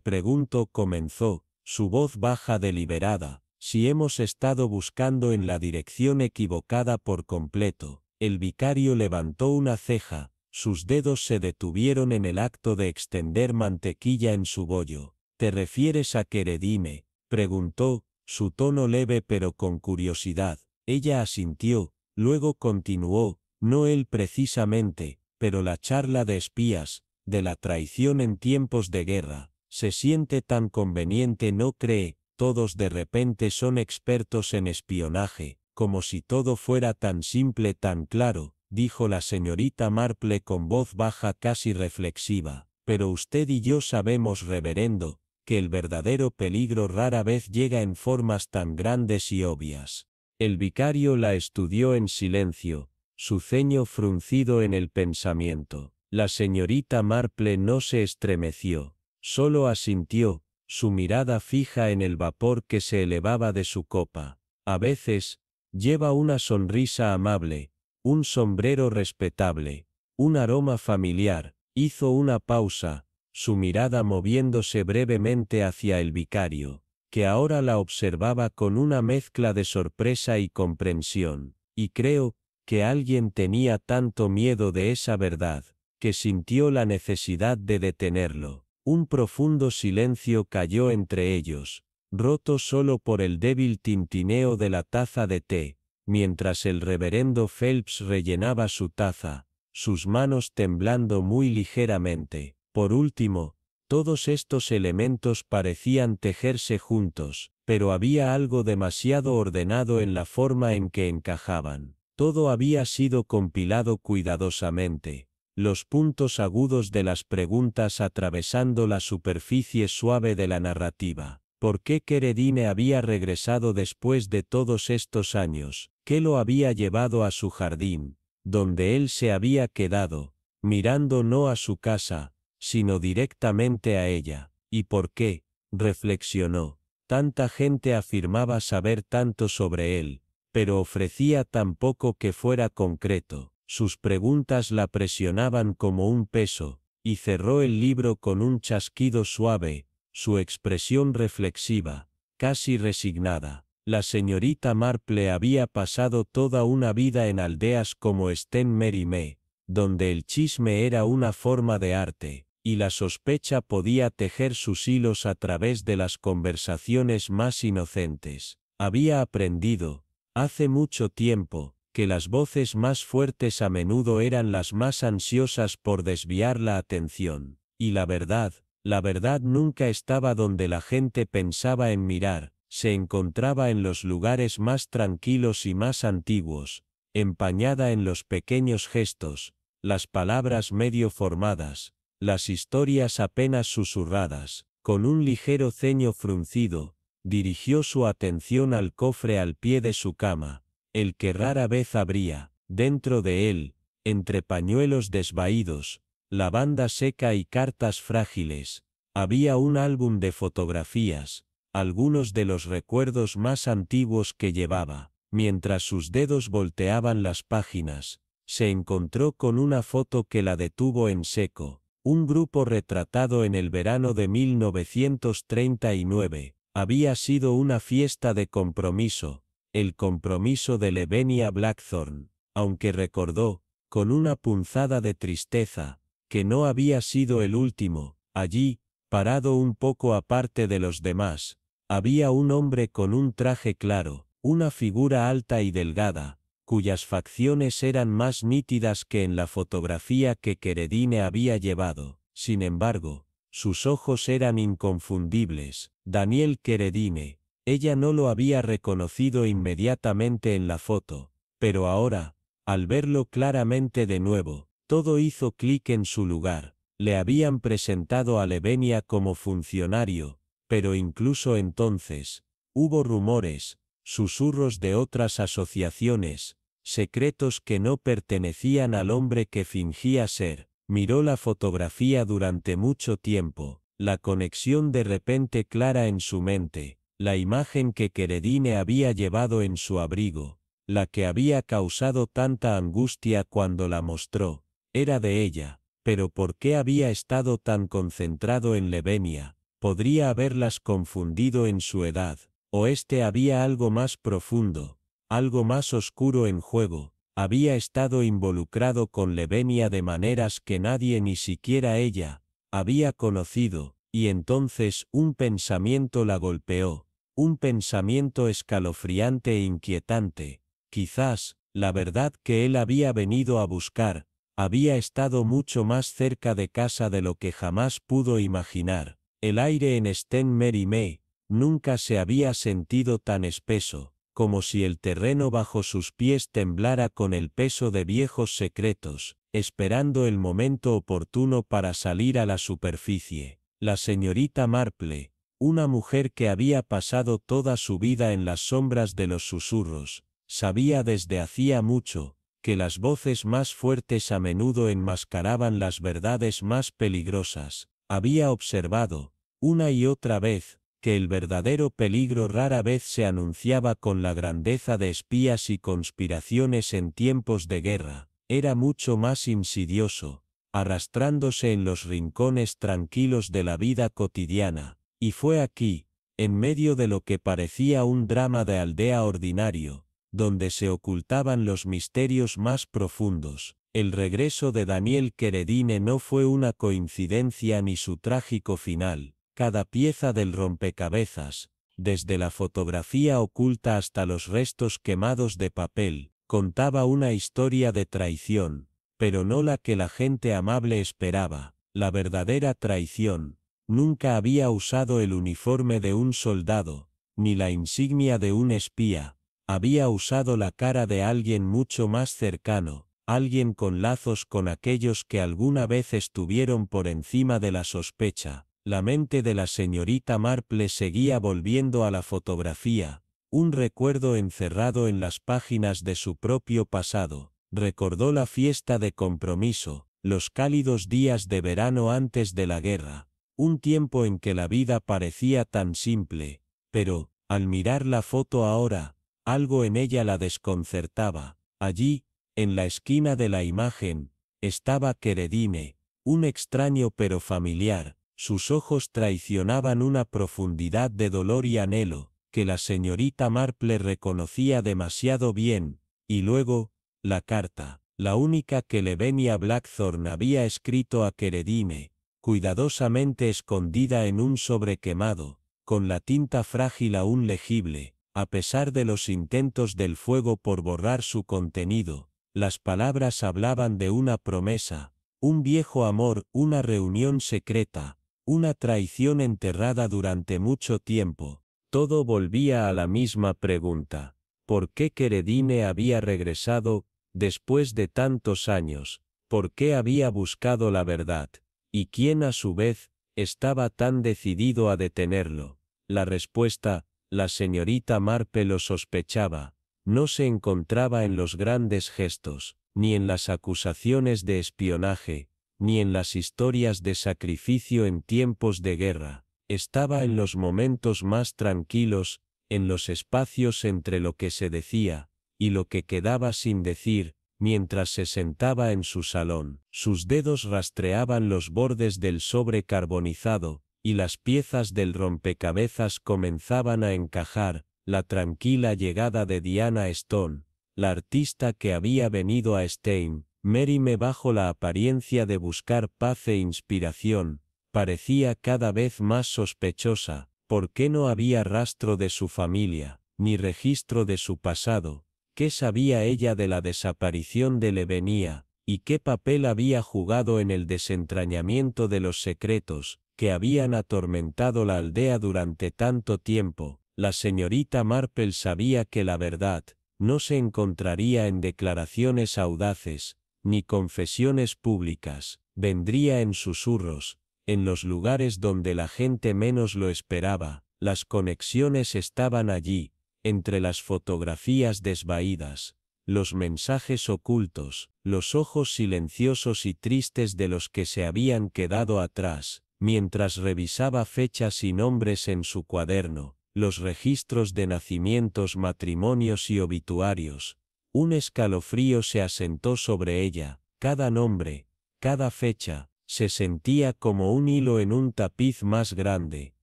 pregunto, comenzó, su voz baja deliberada, si hemos estado buscando en la dirección equivocada por completo. El vicario levantó una ceja, sus dedos se detuvieron en el acto de extender mantequilla en su bollo. ¿Te refieres a Keredime?, preguntó, su tono leve pero con curiosidad. Ella asintió, luego continuó, no él precisamente, pero la charla de espías, de la traición en tiempos de guerra, se siente tan conveniente, ¿no cree? Todos de repente son expertos en espionaje, como si todo fuera tan simple, tan claro, dijo la señorita Marple con voz baja casi reflexiva. Pero usted y yo sabemos, reverendo, que el verdadero peligro rara vez llega en formas tan grandes y obvias. El vicario la estudió en silencio, su ceño fruncido en el pensamiento. La señorita Marple no se estremeció, solo asintió, su mirada fija en el vapor que se elevaba de su copa. A veces, lleva una sonrisa amable, un sombrero respetable, un aroma familiar. Hizo una pausa, su mirada moviéndose brevemente hacia el vicario, que ahora la observaba con una mezcla de sorpresa y comprensión. Y creo que alguien tenía tanto miedo de esa verdad, que sintió la necesidad de detenerlo. Un profundo silencio cayó entre ellos, roto solo por el débil tintineo de la taza de té, mientras el reverendo Phelps rellenaba su taza, sus manos temblando muy ligeramente. Por último, todos estos elementos parecían tejerse juntos, pero había algo demasiado ordenado en la forma en que encajaban. Todo había sido compilado cuidadosamente, los puntos agudos de las preguntas atravesando la superficie suave de la narrativa. ¿Por qué Keredime había regresado después de todos estos años? ¿Qué lo había llevado a su jardín, donde él se había quedado, mirando no a su casa, sino directamente a ella? ¿Y por qué? Reflexionó. Tanta gente afirmaba saber tanto sobre él, pero ofrecía tan poco que fuera concreto. Sus preguntas la presionaban como un peso, y cerró el libro con un chasquido suave, su expresión reflexiva, casi resignada. La señorita Marple había pasado toda una vida en aldeas como Sten-Mérimée, donde el chisme era una forma de arte, y la sospecha podía tejer sus hilos a través de las conversaciones más inocentes. Había aprendido, hace mucho tiempo, que las voces más fuertes a menudo eran las más ansiosas por desviar la atención, y la verdad nunca estaba donde la gente pensaba en mirar, se encontraba en los lugares más tranquilos y más antiguos, empañada en los pequeños gestos, las palabras medio formadas, las historias apenas susurradas. Con un ligero ceño fruncido, dirigió su atención al cofre al pie de su cama, el que rara vez abría. Dentro de él, entre pañuelos desvaídos, lavanda seca y cartas frágiles, había un álbum de fotografías, algunos de los recuerdos más antiguos que llevaba. Mientras sus dedos volteaban las páginas, se encontró con una foto que la detuvo en seco. Un grupo retratado en el verano de 1939. Había sido una fiesta de compromiso, el compromiso de Lavinia Blackthorne, aunque recordó, con una punzada de tristeza, que no había sido el último. Allí, parado un poco aparte de los demás, había un hombre con un traje claro, una figura alta y delgada, cuyas facciones eran más nítidas que en la fotografía que Keredine había llevado. Sin embargo, sus ojos eran inconfundibles. Daniel Keredine. Ella no lo había reconocido inmediatamente en la foto, pero ahora, al verlo claramente de nuevo, todo hizo clic en su lugar. Le habían presentado a Lavinia como funcionario, pero incluso entonces, hubo rumores, susurros de otras asociaciones, secretos que no pertenecían al hombre que fingía ser. Miró la fotografía durante mucho tiempo, la conexión de repente clara en su mente, la imagen que Keredine había llevado en su abrigo, la que había causado tanta angustia cuando la mostró, era de ella, pero ¿por qué había estado tan concentrado en Lavinia? Podría haberlas confundido en su edad, o había algo más profundo, algo más oscuro en juego. Había estado involucrado con Lavinia de maneras que nadie, ni siquiera ella, había conocido, y entonces un pensamiento la golpeó, un pensamiento escalofriante e inquietante. Quizás, la verdad que él había venido a buscar, había estado mucho más cerca de casa de lo que jamás pudo imaginar. El aire en Sten-Mérimée nunca se había sentido tan espeso, como si el terreno bajo sus pies temblara con el peso de viejos secretos, esperando el momento oportuno para salir a la superficie. La señorita Marple, una mujer que había pasado toda su vida en las sombras de los susurros, sabía desde hacía mucho, que las voces más fuertes a menudo enmascaraban las verdades más peligrosas. Había observado, una y otra vez, que el verdadero peligro rara vez se anunciaba con la grandeza de espías y conspiraciones en tiempos de guerra. Era mucho más insidioso, arrastrándose en los rincones tranquilos de la vida cotidiana. Y fue aquí, en medio de lo que parecía un drama de aldea ordinario, donde se ocultaban los misterios más profundos. El regreso de Daniel Keredine no fue una coincidencia ni su trágico final. Cada pieza del rompecabezas, desde la fotografía oculta hasta los restos quemados de papel, contaba una historia de traición, pero no la que la gente amable esperaba. La verdadera traición. Nunca había usado el uniforme de un soldado, ni la insignia de un espía. Había usado la cara de alguien mucho más cercano, alguien con lazos con aquellos que alguna vez estuvieron por encima de la sospecha. La mente de la señorita Marple seguía volviendo a la fotografía, un recuerdo encerrado en las páginas de su propio pasado. Recordó la fiesta de compromiso, los cálidos días de verano antes de la guerra, un tiempo en que la vida parecía tan simple, pero, al mirar la foto ahora, algo en ella la desconcertaba. Allí, en la esquina de la imagen, estaba Keredine, un extraño pero familiar. Sus ojos traicionaban una profundidad de dolor y anhelo, que la señorita Marple reconocía demasiado bien, y luego, la carta, la única que Lavinia Blackthorne había escrito a Keredine, cuidadosamente escondida en un sobre quemado, con la tinta frágil aún legible, a pesar de los intentos del fuego por borrar su contenido. Las palabras hablaban de una promesa, un viejo amor, una reunión secreta, una traición enterrada durante mucho tiempo. Todo volvía a la misma pregunta. ¿Por qué Keredine había regresado, después de tantos años? ¿Por qué había buscado la verdad? ¿Y quién a su vez estaba tan decidido a detenerlo? La respuesta, la señorita Marple lo sospechaba, no se encontraba en los grandes gestos, ni en las acusaciones de espionaje, ni en las historias de sacrificio en tiempos de guerra. Estaba en los momentos más tranquilos, en los espacios entre lo que se decía y lo que quedaba sin decir, mientras se sentaba en su salón. Sus dedos rastreaban los bordes del sobre carbonizado, y las piezas del rompecabezas comenzaban a encajar. La tranquila llegada de Diana Stone, la artista que había venido a Stein, Mérime bajo la apariencia de buscar paz e inspiración, parecía cada vez más sospechosa. ¿Por qué no había rastro de su familia, ni registro de su pasado? ¿Qué sabía ella de la desaparición de Lavinia, y qué papel había jugado en el desentrañamiento de los secretos que habían atormentado la aldea durante tanto tiempo? La señorita Marple sabía que la verdad no se encontraría en declaraciones audaces, ni confesiones públicas, vendría en susurros, en los lugares donde la gente menos lo esperaba. Las conexiones estaban allí, entre las fotografías desvaídas, los mensajes ocultos, los ojos silenciosos y tristes de los que se habían quedado atrás, mientras revisaba fechas y nombres en su cuaderno, los registros de nacimientos, matrimonios y obituarios. Un escalofrío se asentó sobre ella. Cada nombre, cada fecha, se sentía como un hilo en un tapiz más grande,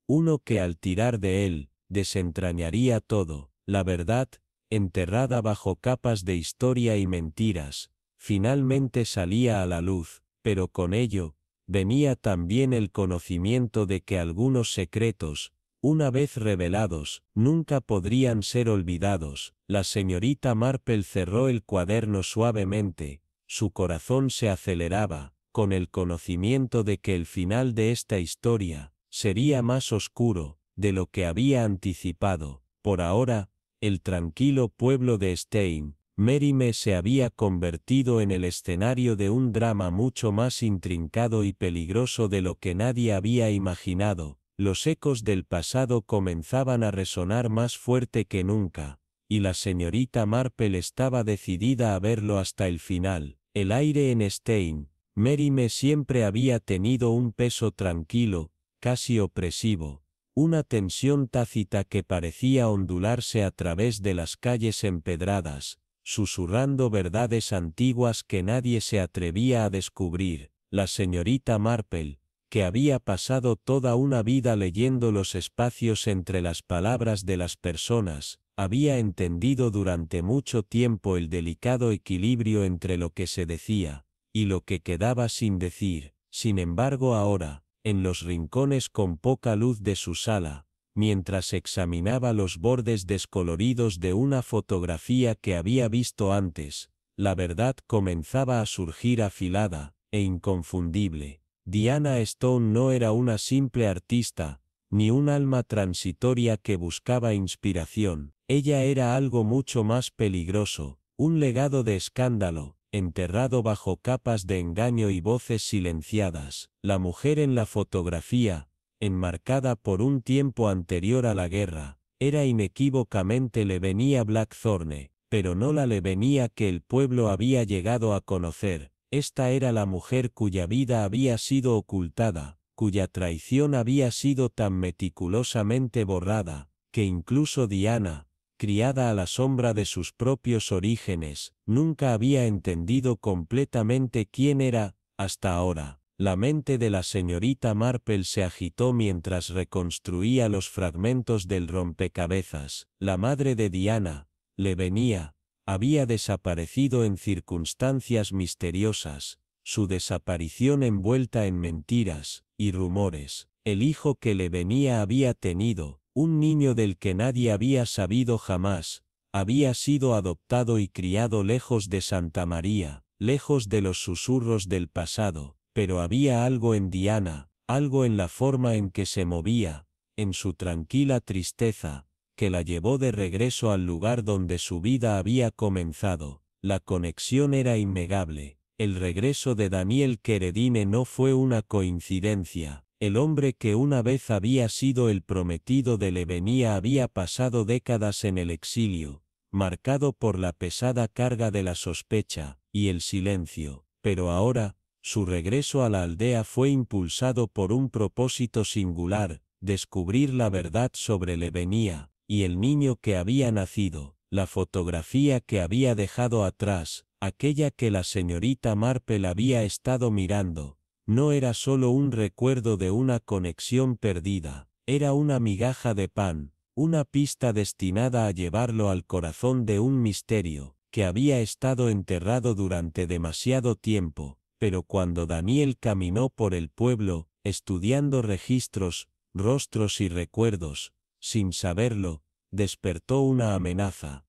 uno que al tirar de él, desentrañaría todo. La verdad, enterrada bajo capas de historia y mentiras, finalmente salía a la luz, pero con ello, venía también el conocimiento de que algunos secretos, una vez revelados, nunca podrían ser olvidados. La señorita Marple cerró el cuaderno suavemente, su corazón se aceleraba, con el conocimiento de que el final de esta historia sería más oscuro de lo que había anticipado. Por ahora, el tranquilo pueblo de Stein, Mérime se había convertido en el escenario de un drama mucho más intrincado y peligroso de lo que nadie había imaginado. Los ecos del pasado comenzaban a resonar más fuerte que nunca, y la señorita Marple estaba decidida a verlo hasta el final. El aire en Stein, Mérime siempre había tenido un peso tranquilo, casi opresivo, una tensión tácita que parecía ondularse a través de las calles empedradas, susurrando verdades antiguas que nadie se atrevía a descubrir. La señorita Marple, que había pasado toda una vida leyendo los espacios entre las palabras de las personas, había entendido durante mucho tiempo el delicado equilibrio entre lo que se decía y lo que quedaba sin decir. Sin embargo, ahora, en los rincones con poca luz de su sala, mientras examinaba los bordes descoloridos de una fotografía que había visto antes, la verdad comenzaba a surgir afilada e inconfundible. Diana Stone no era una simple artista, ni un alma transitoria que buscaba inspiración. Ella era algo mucho más peligroso, un legado de escándalo, enterrado bajo capas de engaño y voces silenciadas. La mujer en la fotografía, enmarcada por un tiempo anterior a la guerra, era inequívocamente Lavinia Blackthorne, pero no la Lavinia que el pueblo había llegado a conocer. Esta era la mujer cuya vida había sido ocultada, cuya traición había sido tan meticulosamente borrada, que incluso Diana, criada a la sombra de sus propios orígenes, nunca había entendido completamente quién era. Hasta ahora, La mente de la señorita Marple se agitó mientras reconstruía los fragmentos del rompecabezas. La madre de Diana, Lavinia, había desaparecido en circunstancias misteriosas, su desaparición envuelta en mentiras y rumores. El hijo que Lavinia había tenido, un niño del que nadie había sabido jamás, había sido adoptado y criado lejos de Santa María, lejos de los susurros del pasado. Pero había algo en Diana, algo en la forma en que se movía, en su tranquila tristeza, que la llevó de regreso al lugar donde su vida había comenzado. La conexión era innegable. El regreso de Daniel Keredine no fue una coincidencia. El hombre que una vez había sido el prometido de Lavinia había pasado décadas en el exilio, marcado por la pesada carga de la sospecha y el silencio. Pero ahora, su regreso a la aldea fue impulsado por un propósito singular: descubrir la verdad sobre Lavinia y el niño que había nacido. La fotografía que había dejado atrás, aquella que la señorita Marple había estado mirando, no era solo un recuerdo de una conexión perdida, era una migaja de pan, una pista destinada a llevarlo al corazón de un misterio que había estado enterrado durante demasiado tiempo. Pero cuando Daniel caminó por el pueblo, estudiando registros, rostros y recuerdos, sin saberlo, despertó una amenaza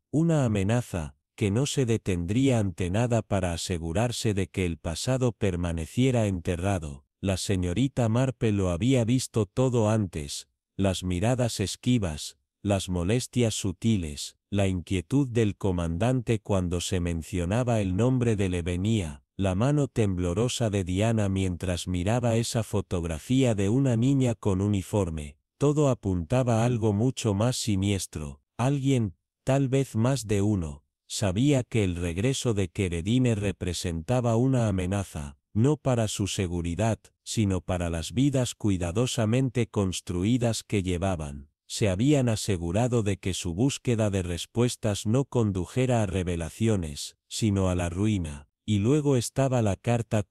que no se detendría ante nada para asegurarse de que el pasado permaneciera enterrado. La señorita Marple lo había visto todo antes: las miradas esquivas, las molestias sutiles, la inquietud del comandante cuando se mencionaba el nombre de Lavinia, la mano temblorosa de Diana mientras miraba esa fotografía de una niña con uniforme. Todo apuntaba a algo mucho más siniestro. Alguien, tal vez más de uno, sabía que el regreso de Keredine representaba una amenaza, no para su seguridad, sino para las vidas cuidadosamente construidas que llevaban. Se habían asegurado de que su búsqueda de respuestas no condujera a revelaciones, sino a la ruina. Y luego estaba la carta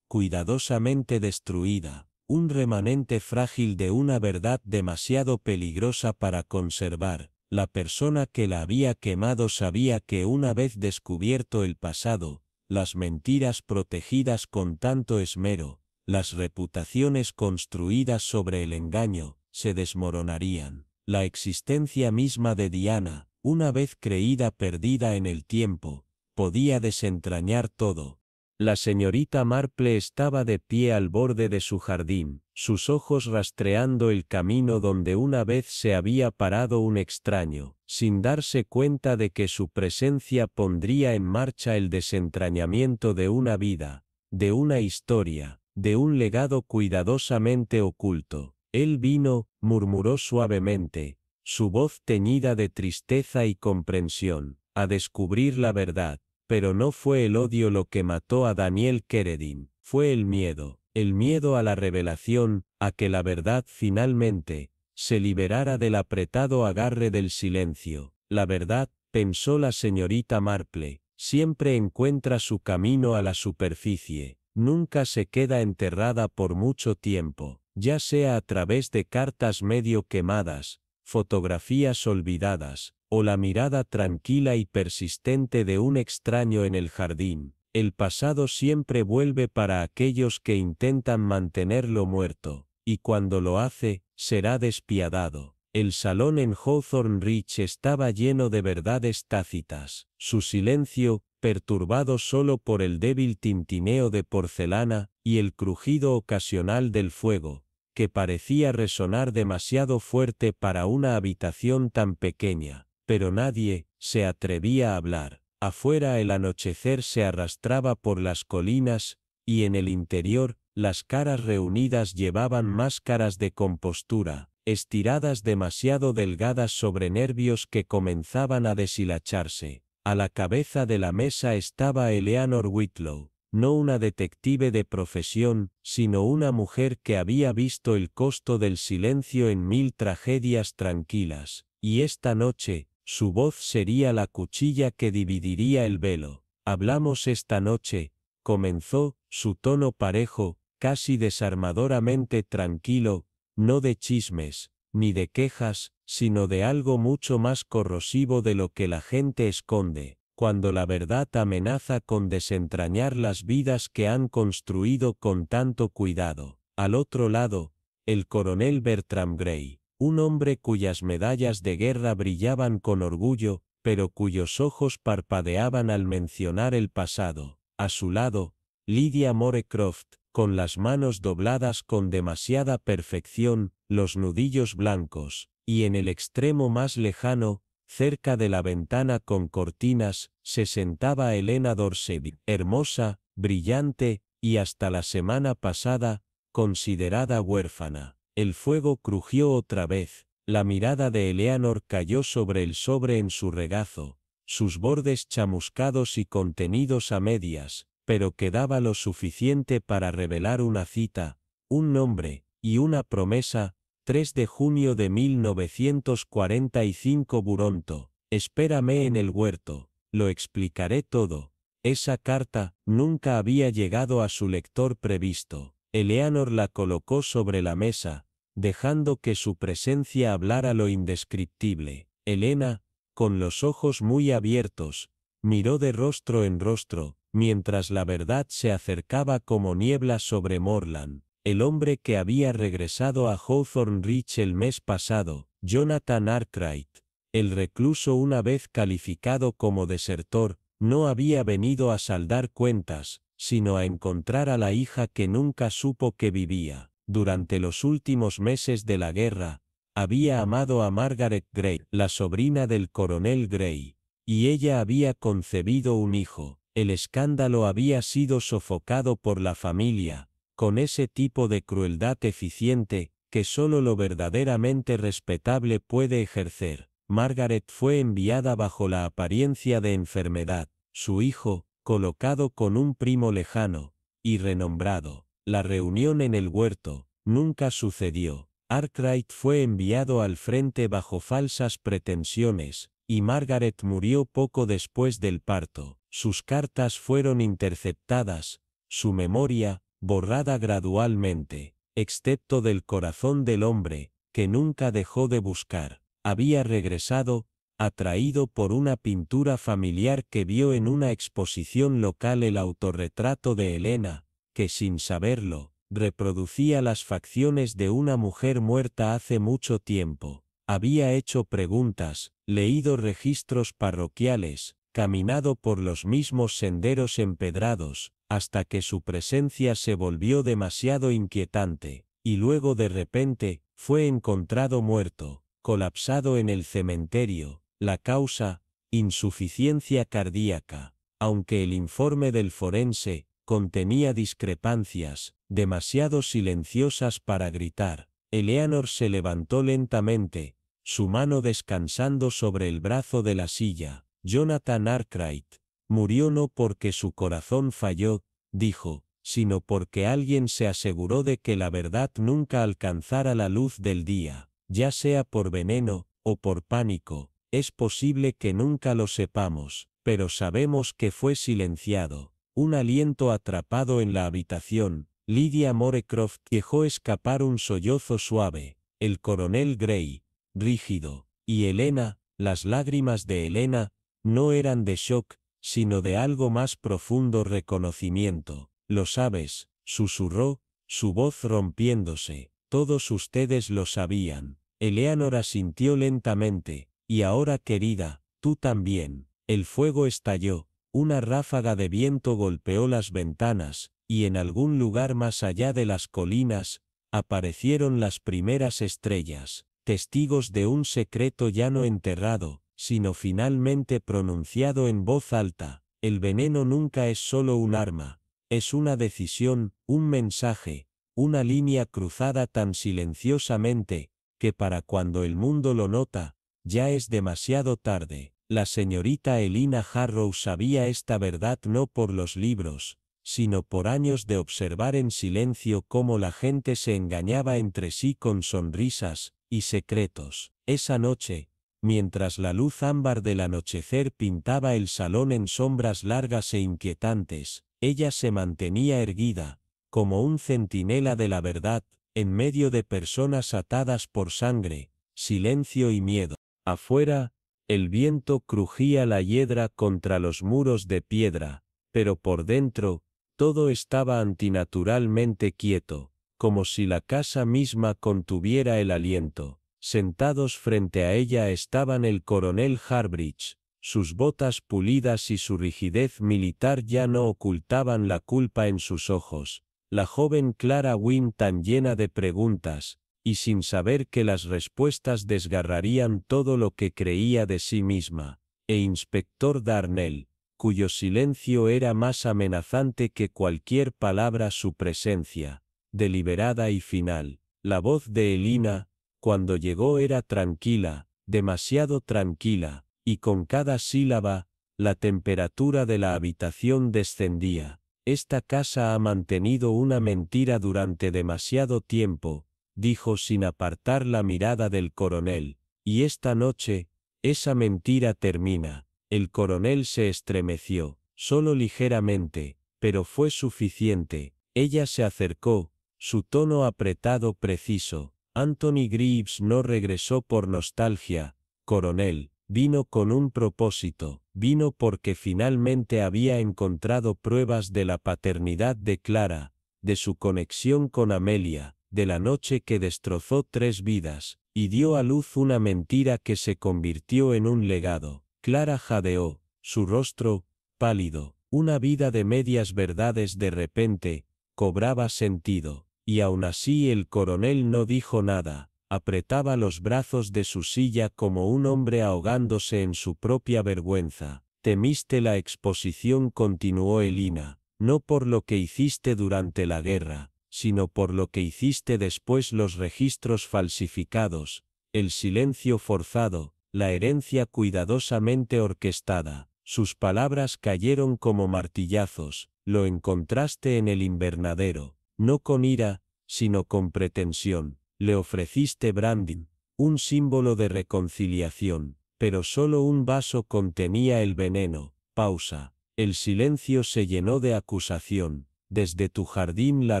cuidadosamente destruida, un remanente frágil de una verdad demasiado peligrosa para conservar. La persona que la había quemado sabía que una vez descubierto el pasado, las mentiras protegidas con tanto esmero, las reputaciones construidas sobre el engaño, se desmoronarían. La existencia misma de Diana, una vez creída perdida en el tiempo, podía desentrañar todo. La señorita Marple estaba de pie al borde de su jardín, sus ojos rastreando el camino donde una vez se había parado un extraño, sin darse cuenta de que su presencia pondría en marcha el desentrañamiento de una vida, de una historia, de un legado cuidadosamente oculto. Él vino, murmuró suavemente, su voz teñida de tristeza y comprensión, a descubrir la verdad. Pero no fue el odio lo que mató a Daniel Keredine, fue el miedo a la revelación, a que la verdad finalmente se liberara del apretado agarre del silencio. La verdad, pensó la señorita Marple, siempre encuentra su camino a la superficie, nunca se queda enterrada por mucho tiempo, ya sea a través de cartas medio quemadas, fotografías olvidadas, o la mirada tranquila y persistente de un extraño en el jardín. El pasado siempre vuelve para aquellos que intentan mantenerlo muerto, y cuando lo hace, será despiadado. El salón en Hawthorne Ridge estaba lleno de verdades tácitas. Su silencio, perturbado solo por el débil tintineo de porcelana y el crujido ocasional del fuego, que parecía resonar demasiado fuerte para una habitación tan pequeña. Pero nadie se atrevía a hablar. Afuera el anochecer se arrastraba por las colinas, y en el interior, las caras reunidas llevaban máscaras de compostura, estiradas demasiado delgadas sobre nervios que comenzaban a deshilacharse. A la cabeza de la mesa estaba Eleanor Whitlow, no una detective de profesión, sino una mujer que había visto el costo del silencio en 1000 tragedias tranquilas, y esta noche, su voz sería la cuchilla que dividiría el velo. Hablamos esta noche, comenzó, su tono parejo, casi desarmadoramente tranquilo, no de chismes, ni de quejas, sino de algo mucho más corrosivo de lo que la gente esconde, cuando la verdad amenaza con desentrañar las vidas que han construido con tanto cuidado. Al otro lado, el coronel Bertram Gray, un hombre cuyas medallas de guerra brillaban con orgullo, pero cuyos ojos parpadeaban al mencionar el pasado. A su lado, Lydia Morecroft, con las manos dobladas con demasiada perfección, los nudillos blancos, y en el extremo más lejano, cerca de la ventana con cortinas, se sentaba Helena Dorset, hermosa, brillante, y hasta la semana pasada, considerada huérfana. El fuego crujió otra vez, la mirada de Eleanor cayó sobre el sobre en su regazo, sus bordes chamuscados y contenidos a medias, pero quedaba lo suficiente para revelar una cita, un nombre, y una promesa. 3 de junio de 1945 Buronto, espérame en el huerto, lo explicaré todo. Esa carta nunca había llegado a su lector previsto. Eleanor la colocó sobre la mesa, dejando que su presencia hablara lo indescriptible. Helena, con los ojos muy abiertos, miró de rostro en rostro, mientras la verdad se acercaba como niebla sobre Moorland. El hombre que había regresado a Hawthorne Ridge el mes pasado, Jonathan Arkwright, el recluso una vez calificado como desertor, no había venido a saldar cuentas, sino a encontrar a la hija que nunca supo que vivía. Durante los últimos meses de la guerra, había amado a Margaret Gray, la sobrina del coronel Gray, y ella había concebido un hijo. El escándalo había sido sofocado por la familia, con ese tipo de crueldad eficiente, que solo lo verdaderamente respetable puede ejercer. Margaret fue enviada bajo la apariencia de enfermedad, su hijo, colocado con un primo lejano y renombrado. La reunión en el huerto nunca sucedió. Arkwright fue enviado al frente bajo falsas pretensiones, y Margaret murió poco después del parto. Sus cartas fueron interceptadas, su memoria, borrada gradualmente, excepto del corazón del hombre, que nunca dejó de buscar. Había regresado, atraído por una pintura familiar que vio en una exposición local, el autorretrato de Helena, que sin saberlo, reproducía las facciones de una mujer muerta hace mucho tiempo. Había hecho preguntas, leído registros parroquiales, caminado por los mismos senderos empedrados, hasta que su presencia se volvió demasiado inquietante, y luego de repente, fue encontrado muerto, colapsado en el cementerio. La causa, insuficiencia cardíaca. Aunque el informe del forense contenía discrepancias, demasiado silenciosas para gritar, Eleanor se levantó lentamente, su mano descansando sobre el brazo de la silla. Jonathan Arkwright murió no porque su corazón falló, dijo, sino porque alguien se aseguró de que la verdad nunca alcanzara la luz del día, ya sea por veneno o por pánico. Es posible que nunca lo sepamos, pero sabemos que fue silenciado. Un aliento atrapado en la habitación. Lydia Morecroft dejó escapar un sollozo suave. El coronel Gray, rígido, y Helena, las lágrimas de Helena, no eran de shock, sino de algo más profundo reconocimiento. Lo sabes, susurró, su voz rompiéndose. Todos ustedes lo sabían. Eleanor asintió lentamente. Y ahora, querida, tú también. El fuego estalló, una ráfaga de viento golpeó las ventanas, y en algún lugar más allá de las colinas, aparecieron las primeras estrellas, testigos de un secreto ya no enterrado, sino finalmente pronunciado en voz alta. El veneno nunca es solo un arma, es una decisión, un mensaje, una línea cruzada tan silenciosamente, que para cuando el mundo lo nota, ya es demasiado tarde. La señorita Elina Harrow sabía esta verdad no por los libros, sino por años de observar en silencio cómo la gente se engañaba entre sí con sonrisas y secretos. Esa noche, mientras la luz ámbar del anochecer pintaba el salón en sombras largas e inquietantes, Ella se mantenía erguida, como un centinela de la verdad, en medio de personas atadas por sangre, silencio y miedo. Afuera, el viento crujía la hiedra contra los muros de piedra, pero por dentro, todo estaba antinaturalmente quieto, como si la casa misma contuviera el aliento. Sentados frente a ella estaban el coronel Harbridge, sus botas pulidas y su rigidez militar ya no ocultaban la culpa en sus ojos, la joven Clara Wynne tan llena de preguntas, y sin saber que las respuestas desgarrarían todo lo que creía de sí misma, e Inspector Darnell, cuyo silencio era más amenazante que cualquier palabra. Su presencia, deliberada y final. La voz de Elina, cuando llegó, era tranquila, demasiado tranquila, y con cada sílaba, la temperatura de la habitación descendía. Esta casa ha mantenido una mentira durante demasiado tiempo, dijo sin apartar la mirada del coronel, y esta noche, esa mentira termina. El coronel se estremeció, solo ligeramente, pero fue suficiente. Ella se acercó, su tono apretado preciso. Anthony Greaves no regresó por nostalgia, coronel, vino con un propósito, vino porque finalmente había encontrado pruebas de la paternidad de Clara, de su conexión con Amelia, de la noche que destrozó 3 vidas, y dio a luz una mentira que se convirtió en un legado. Clara jadeó, su rostro, pálido, una vida de medias verdades de repente, cobraba sentido, y aun así el coronel no dijo nada, apretaba los brazos de su silla como un hombre ahogándose en su propia vergüenza. Temiste la exposición, continuó Elina, no por lo que hiciste durante la guerra, sino por lo que hiciste después, los registros falsificados, el silencio forzado, la herencia cuidadosamente orquestada. Sus palabras cayeron como martillazos. Lo encontraste en el invernadero, no con ira, sino con pretensión. Le ofreciste brandy, un símbolo de reconciliación, pero solo un vaso contenía el veneno. Pausa. El silencio se llenó de acusación. Desde tu jardín, la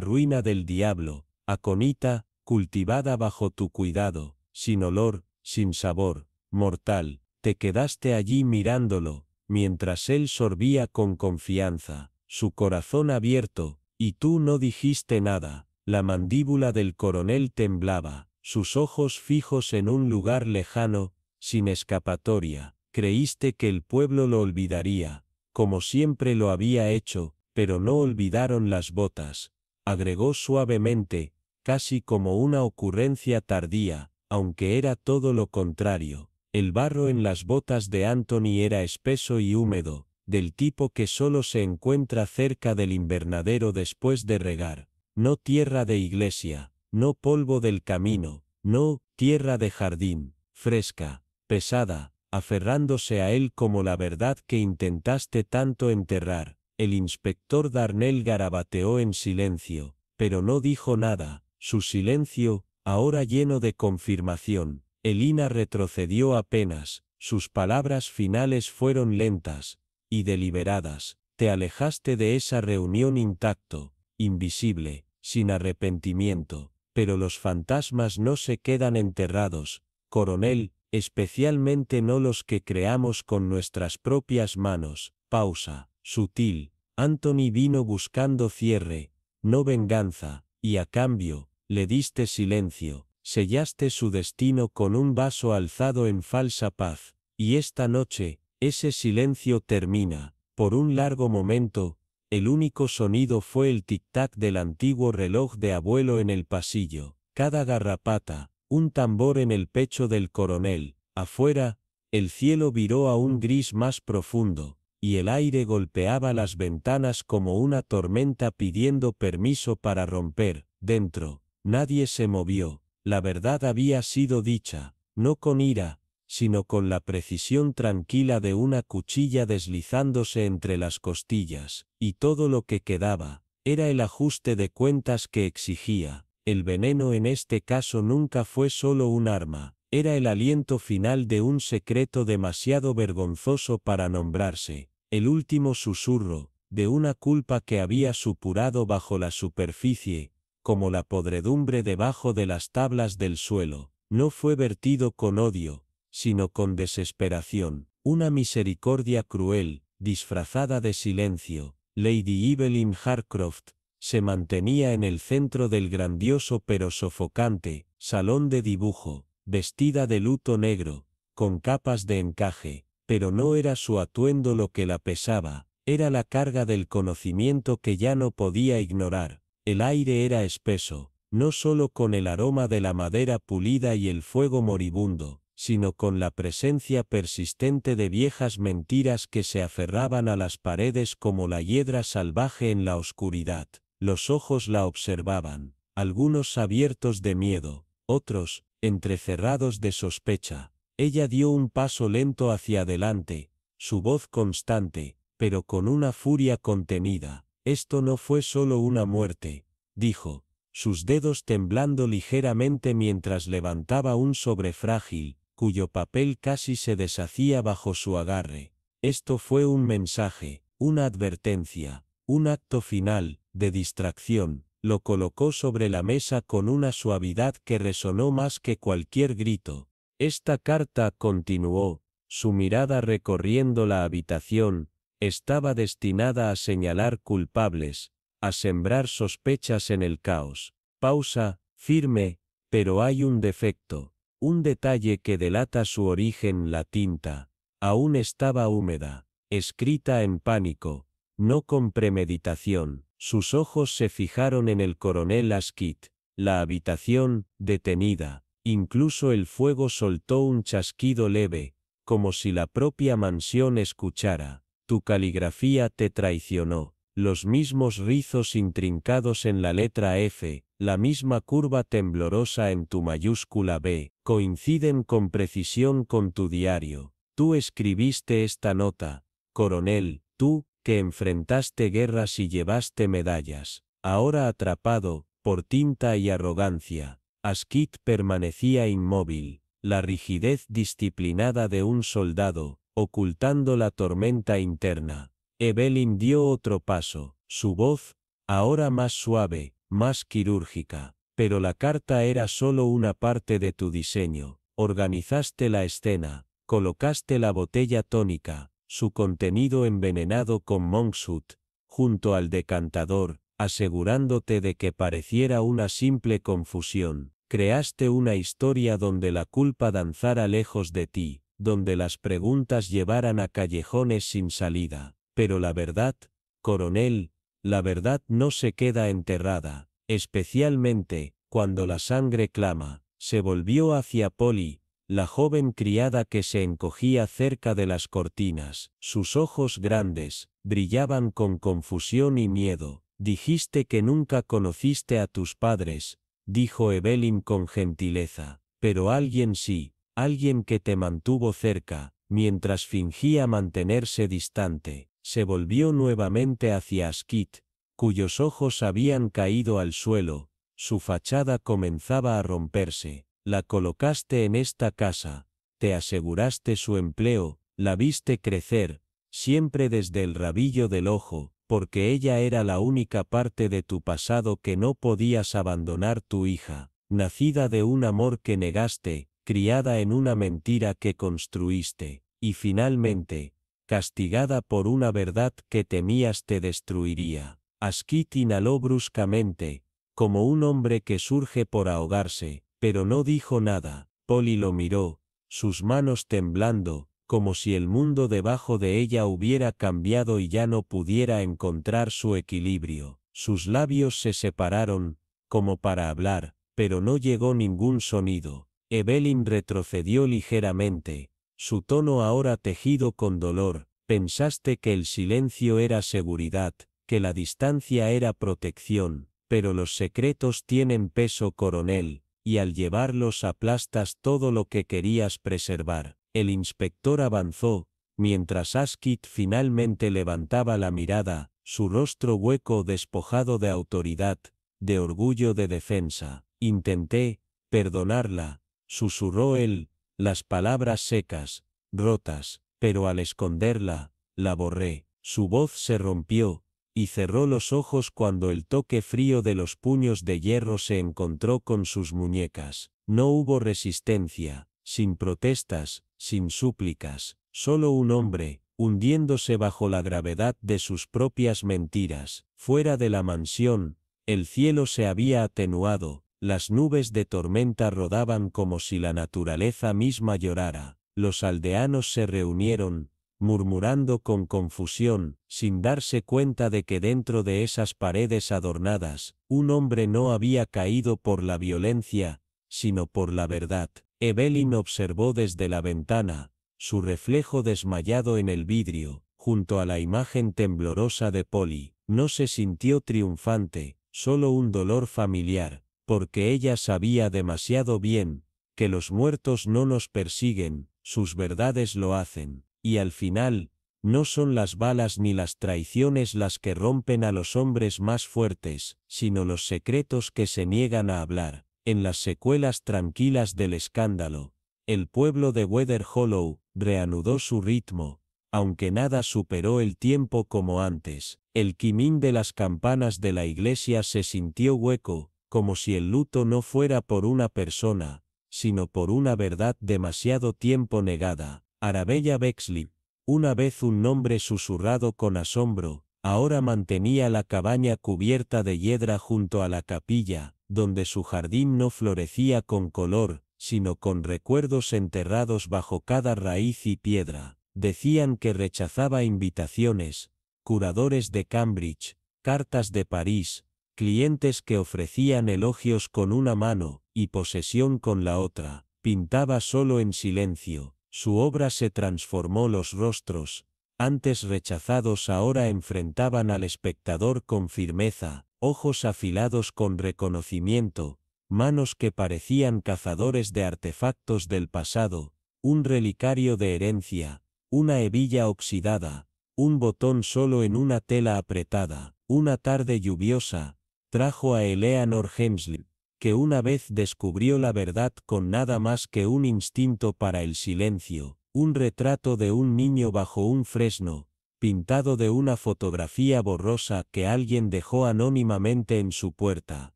ruina del diablo, aconita, cultivada bajo tu cuidado, sin olor, sin sabor, mortal, te quedaste allí mirándolo, mientras él sorbía con confianza, su corazón abierto, y tú no dijiste nada. La mandíbula del coronel temblaba, sus ojos fijos en un lugar lejano, sin escapatoria. Creíste que el pueblo lo olvidaría, como siempre lo había hecho, pero no olvidaron las botas, agregó suavemente, casi como una ocurrencia tardía, aunque era todo lo contrario. El barro en las botas de Anthony era espeso y húmedo, del tipo que solo se encuentra cerca del invernadero después de regar. No tierra de iglesia, no polvo del camino, no tierra de jardín, fresca, pesada, aferrándose a él como la verdad que intentaste tanto enterrar. El inspector Darnell garabateó en silencio, pero no dijo nada. Su silencio, ahora lleno de confirmación. Elina retrocedió apenas, sus palabras finales fueron lentas y deliberadas. Te alejaste de esa reunión intacto, invisible, sin arrepentimiento, pero los fantasmas no se quedan enterrados, coronel, especialmente no los que creamos con nuestras propias manos. Pausa, sutil. Anthony vino buscando cierre, no venganza, y a cambio, le diste silencio, sellaste su destino con un vaso alzado en falsa paz, y esta noche, ese silencio termina. Por un largo momento, el único sonido fue el tic-tac del antiguo reloj de abuelo en el pasillo. Cada garrapata, un tambor en el pecho del coronel. Afuera, el cielo viró a un gris más profundo, y el aire golpeaba las ventanas como una tormenta pidiendo permiso para romper. Dentro, nadie se movió. La verdad había sido dicha, no con ira, sino con la precisión tranquila de una cuchilla deslizándose entre las costillas, y todo lo que quedaba, era el ajuste de cuentas que exigía. El veneno en este caso nunca fue solo un arma, era el aliento final de un secreto demasiado vergonzoso para nombrarse, el último susurro, de una culpa que había supurado bajo la superficie, como la podredumbre debajo de las tablas del suelo. No fue vertido con odio, sino con desesperación, una misericordia cruel, disfrazada de silencio. Lady Evelyn Harcroft se mantenía en el centro del grandioso pero sofocante salón de dibujo, vestida de luto negro, con capas de encaje, pero no era su atuendo lo que la pesaba, era la carga del conocimiento que ya no podía ignorar. El aire era espeso, no solo con el aroma de la madera pulida y el fuego moribundo, sino con la presencia persistente de viejas mentiras que se aferraban a las paredes como la hiedra salvaje en la oscuridad. Los ojos la observaban, algunos abiertos de miedo, otros, entrecerrados de sospecha. Ella dio un paso lento hacia adelante, su voz constante, pero con una furia contenida. Esto no fue solo una muerte, dijo, sus dedos temblando ligeramente mientras levantaba un sobre frágil, cuyo papel casi se deshacía bajo su agarre. Esto fue un mensaje, una advertencia, un acto final, de distracción. Lo colocó sobre la mesa con una suavidad que resonó más que cualquier grito. Esta carta, continuó, su mirada recorriendo la habitación, estaba destinada a señalar culpables, a sembrar sospechas en el caos. Pausa, firme, pero hay un defecto, un detalle que delata su origen. La tinta aún estaba húmeda, escrita en pánico, no con premeditación. Sus ojos se fijaron en el coronel Asquith. La habitación, detenida, incluso el fuego soltó un chasquido leve, como si la propia mansión escuchara. Tu caligrafía te traicionó. Los mismos rizos intrincados en la letra F, la misma curva temblorosa en tu mayúscula B, coinciden con precisión con tu diario. Tú escribiste esta nota, coronel, tú, que enfrentaste guerras y llevaste medallas. Ahora atrapado, por tinta y arrogancia. Asquith permanecía inmóvil, la rigidez disciplinada de un soldado, ocultando la tormenta interna. Evelyn dio otro paso, su voz, ahora más suave, más quirúrgica. Pero la carta era solo una parte de tu diseño. Organizaste la escena, colocaste la botella tónica, su contenido envenenado con monkshood, junto al decantador, asegurándote de que pareciera una simple confusión. Creaste una historia donde la culpa danzara lejos de ti, donde las preguntas llevaran a callejones sin salida. Pero la verdad, coronel, la verdad no se queda enterrada, especialmente, cuando la sangre clama. Se volvió hacia Polly, la joven criada que se encogía cerca de las cortinas. Sus ojos grandes, brillaban con confusión y miedo. Dijiste que nunca conociste a tus padres, dijo Evelyn con gentileza, pero alguien sí, alguien que te mantuvo cerca, mientras fingía mantenerse distante. Se volvió nuevamente hacia Asquith, cuyos ojos habían caído al suelo, su fachada comenzaba a romperse. La colocaste en esta casa, te aseguraste su empleo, la viste crecer, siempre desde el rabillo del ojo, porque ella era la única parte de tu pasado que no podías abandonar. Tu hija, nacida de un amor que negaste, criada en una mentira que construiste, y finalmente, castigada por una verdad que temías te destruiría. Asquith inhaló bruscamente, como un hombre que surge por ahogarse, pero no dijo nada. Polly lo miró, sus manos temblando, como si el mundo debajo de ella hubiera cambiado y ya no pudiera encontrar su equilibrio. Sus labios se separaron, como para hablar, pero no llegó ningún sonido. Evelyn retrocedió ligeramente, su tono ahora tejido con dolor. Pensaste que el silencio era seguridad, que la distancia era protección, pero los secretos tienen peso, coronel, y al llevarlos aplastas todo lo que querías preservar. El inspector avanzó, mientras Asquith finalmente levantaba la mirada, su rostro hueco despojado de autoridad, de orgullo, de defensa. Intenté perdonarla, susurró él, las palabras secas, rotas, pero al esconderla, la borré. Su voz se rompió, y cerró los ojos cuando el toque frío de los puños de hierro se encontró con sus muñecas. No hubo resistencia, sin protestas, sin súplicas, solo un hombre, hundiéndose bajo la gravedad de sus propias mentiras. Fuera de la mansión, el cielo se había atenuado, las nubes de tormenta rodaban como si la naturaleza misma llorara. Los aldeanos se reunieron, murmurando con confusión, sin darse cuenta de que dentro de esas paredes adornadas, un hombre no había caído por la violencia, sino por la verdad. Evelyn observó desde la ventana, su reflejo desmayado en el vidrio, junto a la imagen temblorosa de Polly. No se sintió triunfante, solo un dolor familiar, porque ella sabía demasiado bien, que los muertos no nos persiguen, sus verdades lo hacen. Y al final, no son las balas ni las traiciones las que rompen a los hombres más fuertes, sino los secretos que se niegan a hablar. En las secuelas tranquilas del escándalo, el pueblo de Weather Hollow reanudó su ritmo, aunque nada superó el tiempo como antes. El quimín de las campanas de la iglesia se sintió hueco, como si el luto no fuera por una persona, sino por una verdad demasiado tiempo negada. Arabella Bexley, una vez un nombre susurrado con asombro, ahora mantenía la cabaña cubierta de hiedra junto a la capilla, donde su jardín no florecía con color, sino con recuerdos enterrados bajo cada raíz y piedra. Decían que rechazaba invitaciones, curadores de Cambridge, cartas de París, clientes que ofrecían elogios con una mano y posesión con la otra. Pintaba solo en silencio. Su obra se transformó, los rostros, antes rechazados ahora enfrentaban al espectador con firmeza, ojos afilados con reconocimiento, manos que parecían cazadores de artefactos del pasado, un relicario de herencia, una hebilla oxidada, un botón solo en una tela apretada. Una tarde lluviosa, trajo a Eleanor Hemsley, que una vez descubrió la verdad con nada más que un instinto para el silencio, un retrato de un niño bajo un fresno, pintado de una fotografía borrosa que alguien dejó anónimamente en su puerta.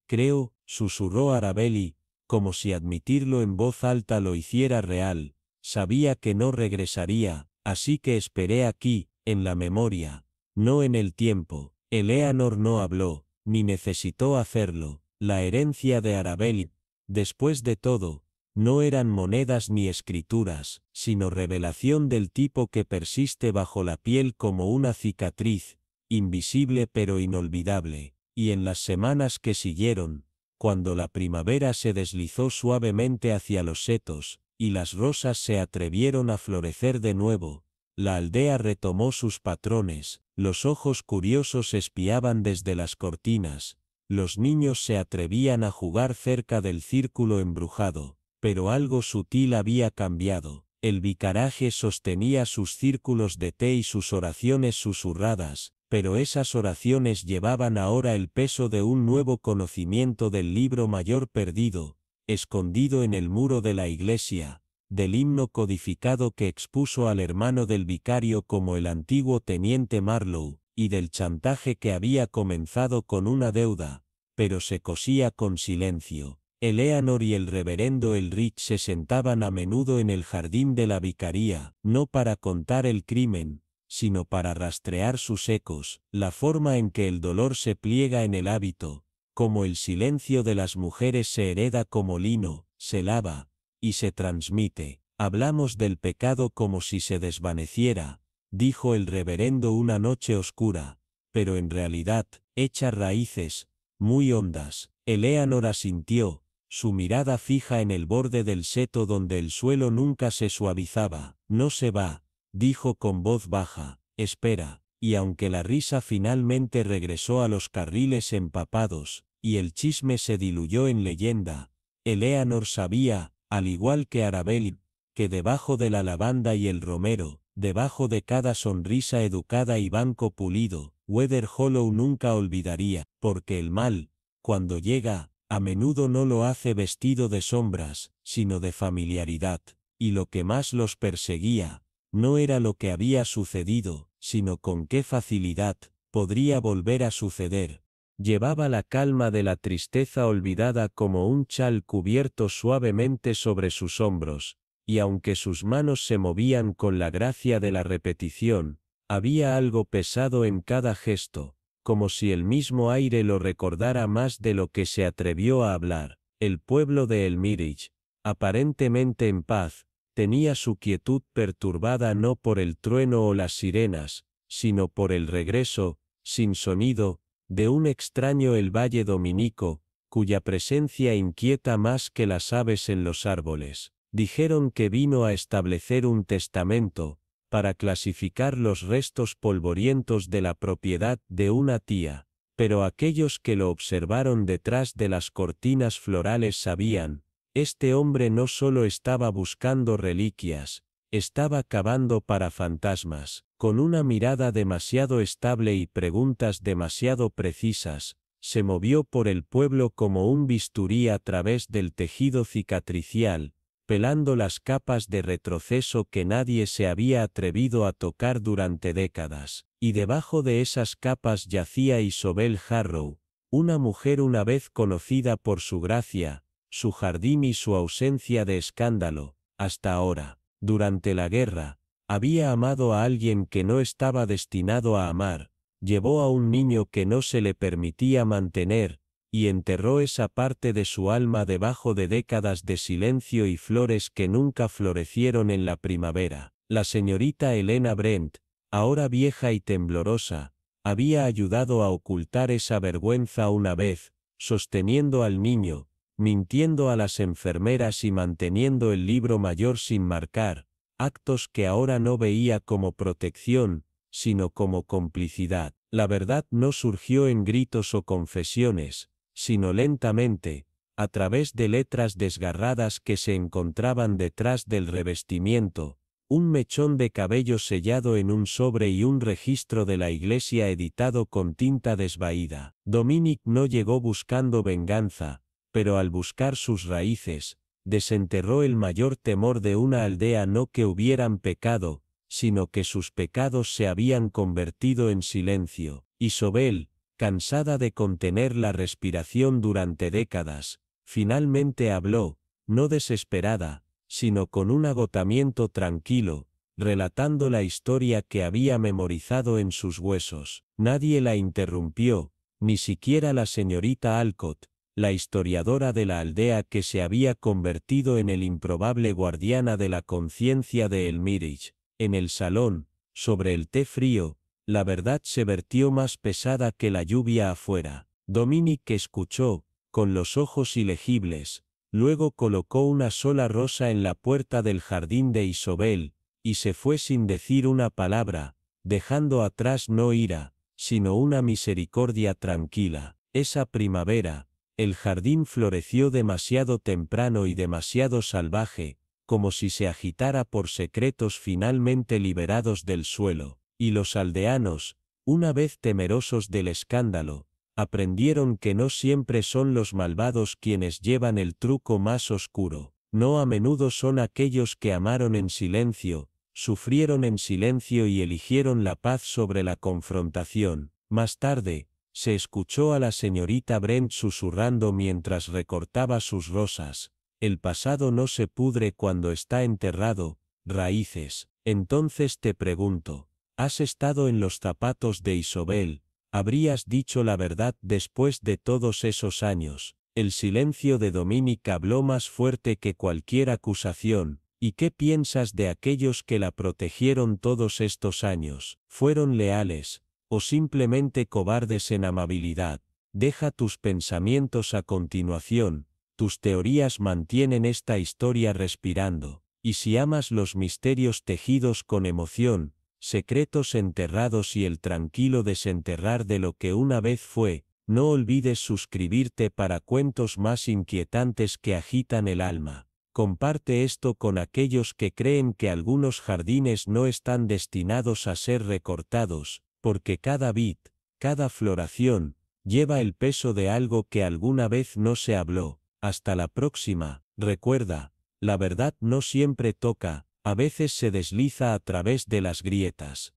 Creo, susurró Arabella, como si admitirlo en voz alta lo hiciera real, sabía que no regresaría, así que esperé aquí, en la memoria, no en el tiempo. Eleanor no habló, ni necesitó hacerlo. La herencia de Arabella, después de todo, no eran monedas ni escrituras, sino revelación del tipo que persiste bajo la piel como una cicatriz, invisible pero inolvidable. Y en las semanas que siguieron, cuando la primavera se deslizó suavemente hacia los setos, y las rosas se atrevieron a florecer de nuevo, la aldea retomó sus patrones, los ojos curiosos espiaban desde las cortinas, los niños se atrevían a jugar cerca del círculo embrujado, pero algo sutil había cambiado. El vicaraje sostenía sus círculos de té y sus oraciones susurradas, pero esas oraciones llevaban ahora el peso de un nuevo conocimiento del libro mayor perdido, escondido en el muro de la iglesia, del himno codificado que expuso al hermano del vicario como el antiguo teniente Marlowe, y del chantaje que había comenzado con una deuda, pero se cosía con silencio. Eleanor y el reverendo Elrich se sentaban a menudo en el jardín de la vicaría, no para contar el crimen, sino para rastrear sus ecos, la forma en que el dolor se pliega en el hábito, como el silencio de las mujeres se hereda como lino, se lava, y se transmite. Hablamos del pecado como si se desvaneciera, dijo el reverendo una noche oscura, pero en realidad, echa raíces, muy hondas. Eleanor asintió, su mirada fija en el borde del seto donde el suelo nunca se suavizaba. No se va, dijo con voz baja, espera, y aunque la risa finalmente regresó a los carriles empapados, y el chisme se diluyó en leyenda, Eleanor sabía, al igual que Arabella, que debajo de la lavanda y el romero, debajo de cada sonrisa educada y banco pulido, Weather Hollow nunca olvidaría, porque el mal, cuando llega, a menudo no lo hace vestido de sombras, sino de familiaridad, y lo que más los perseguía, no era lo que había sucedido, sino con qué facilidad podría volver a suceder. Llevaba la calma de la tristeza olvidada como un chal cubierto suavemente sobre sus hombros, y aunque sus manos se movían con la gracia de la repetición, había algo pesado en cada gesto, como si el mismo aire lo recordara más de lo que se atrevió a hablar. El pueblo de Elmirich, aparentemente en paz, tenía su quietud perturbada no por el trueno o las sirenas, sino por el regreso, sin sonido, de un extraño el valle dominico, cuya presencia inquieta más que las aves en los árboles. Dijeron que vino a establecer un testamento, para clasificar los restos polvorientos de la propiedad de una tía, pero aquellos que lo observaron detrás de las cortinas florales sabían, este hombre no solo estaba buscando reliquias, estaba cavando para fantasmas. Con una mirada demasiado estable y preguntas demasiado precisas, se movió por el pueblo como un bisturí a través del tejido cicatricial, pelando las capas de retroceso que nadie se había atrevido a tocar durante décadas, y debajo de esas capas yacía Isobel Harrow, una mujer una vez conocida por su gracia, su jardín y su ausencia de escándalo, hasta ahora, durante la guerra. Había amado a alguien que no estaba destinado a amar, llevó a un niño que no se le permitía mantener, y enterró esa parte de su alma debajo de décadas de silencio y flores que nunca florecieron en la primavera. La señorita Elena Brent, ahora vieja y temblorosa, había ayudado a ocultar esa vergüenza una vez, sosteniendo al niño, mintiendo a las enfermeras y manteniendo el libro mayor sin marcar, actos que ahora no veía como protección, sino como complicidad. La verdad no surgió en gritos o confesiones, sino lentamente, a través de letras desgarradas que se encontraban detrás del revestimiento, un mechón de cabello sellado en un sobre y un registro de la iglesia editado con tinta desvaída. Dominic no llegó buscando venganza, pero al buscar sus raíces, desenterró el mayor temor de una aldea no que hubieran pecado, sino que sus pecados se habían convertido en silencio. Isobel, cansada de contener la respiración durante décadas, finalmente habló, no desesperada, sino con un agotamiento tranquilo, relatando la historia que había memorizado en sus huesos. Nadie la interrumpió, ni siquiera la señorita Alcott, la historiadora de la aldea que se había convertido en el improbable guardiana de la conciencia de Elmirich. En el salón, sobre el té frío, la verdad se vertió más pesada que la lluvia afuera. Dominic escuchó, con los ojos ilegibles, luego colocó una sola rosa en la puerta del jardín de Isobel, y se fue sin decir una palabra, dejando atrás no ira, sino una misericordia tranquila. Esa primavera, el jardín floreció demasiado temprano y demasiado salvaje, como si se agitara por secretos finalmente liberados del suelo, y los aldeanos, una vez temerosos del escándalo, aprendieron que no siempre son los malvados quienes llevan el truco más oscuro, no a menudo son aquellos que amaron en silencio, sufrieron en silencio y eligieron la paz sobre la confrontación. Más tarde, se escuchó a la señorita Brent susurrando mientras recortaba sus rosas. El pasado no se pudre cuando está enterrado, raíces. Entonces te pregunto, ¿has estado en los zapatos de Isobel? ¿Habrías dicho la verdad después de todos esos años? El silencio de Dominic habló más fuerte que cualquier acusación. ¿Y qué piensas de aquellos que la protegieron todos estos años? ¿Fueron leales, o simplemente cobardes en amabilidad? Deja tus pensamientos a continuación. Tus teorías mantienen esta historia respirando, y si amas los misterios tejidos con emoción, secretos enterrados y el tranquilo desenterrar de lo que una vez fue, no olvides suscribirte para cuentos más inquietantes que agitan el alma. Comparte esto con aquellos que creen que algunos jardines no están destinados a ser recortados, porque cada vid, cada floración, lleva el peso de algo que alguna vez no se habló. Hasta la próxima. Recuerda, la verdad no siempre toca, a veces se desliza a través de las grietas.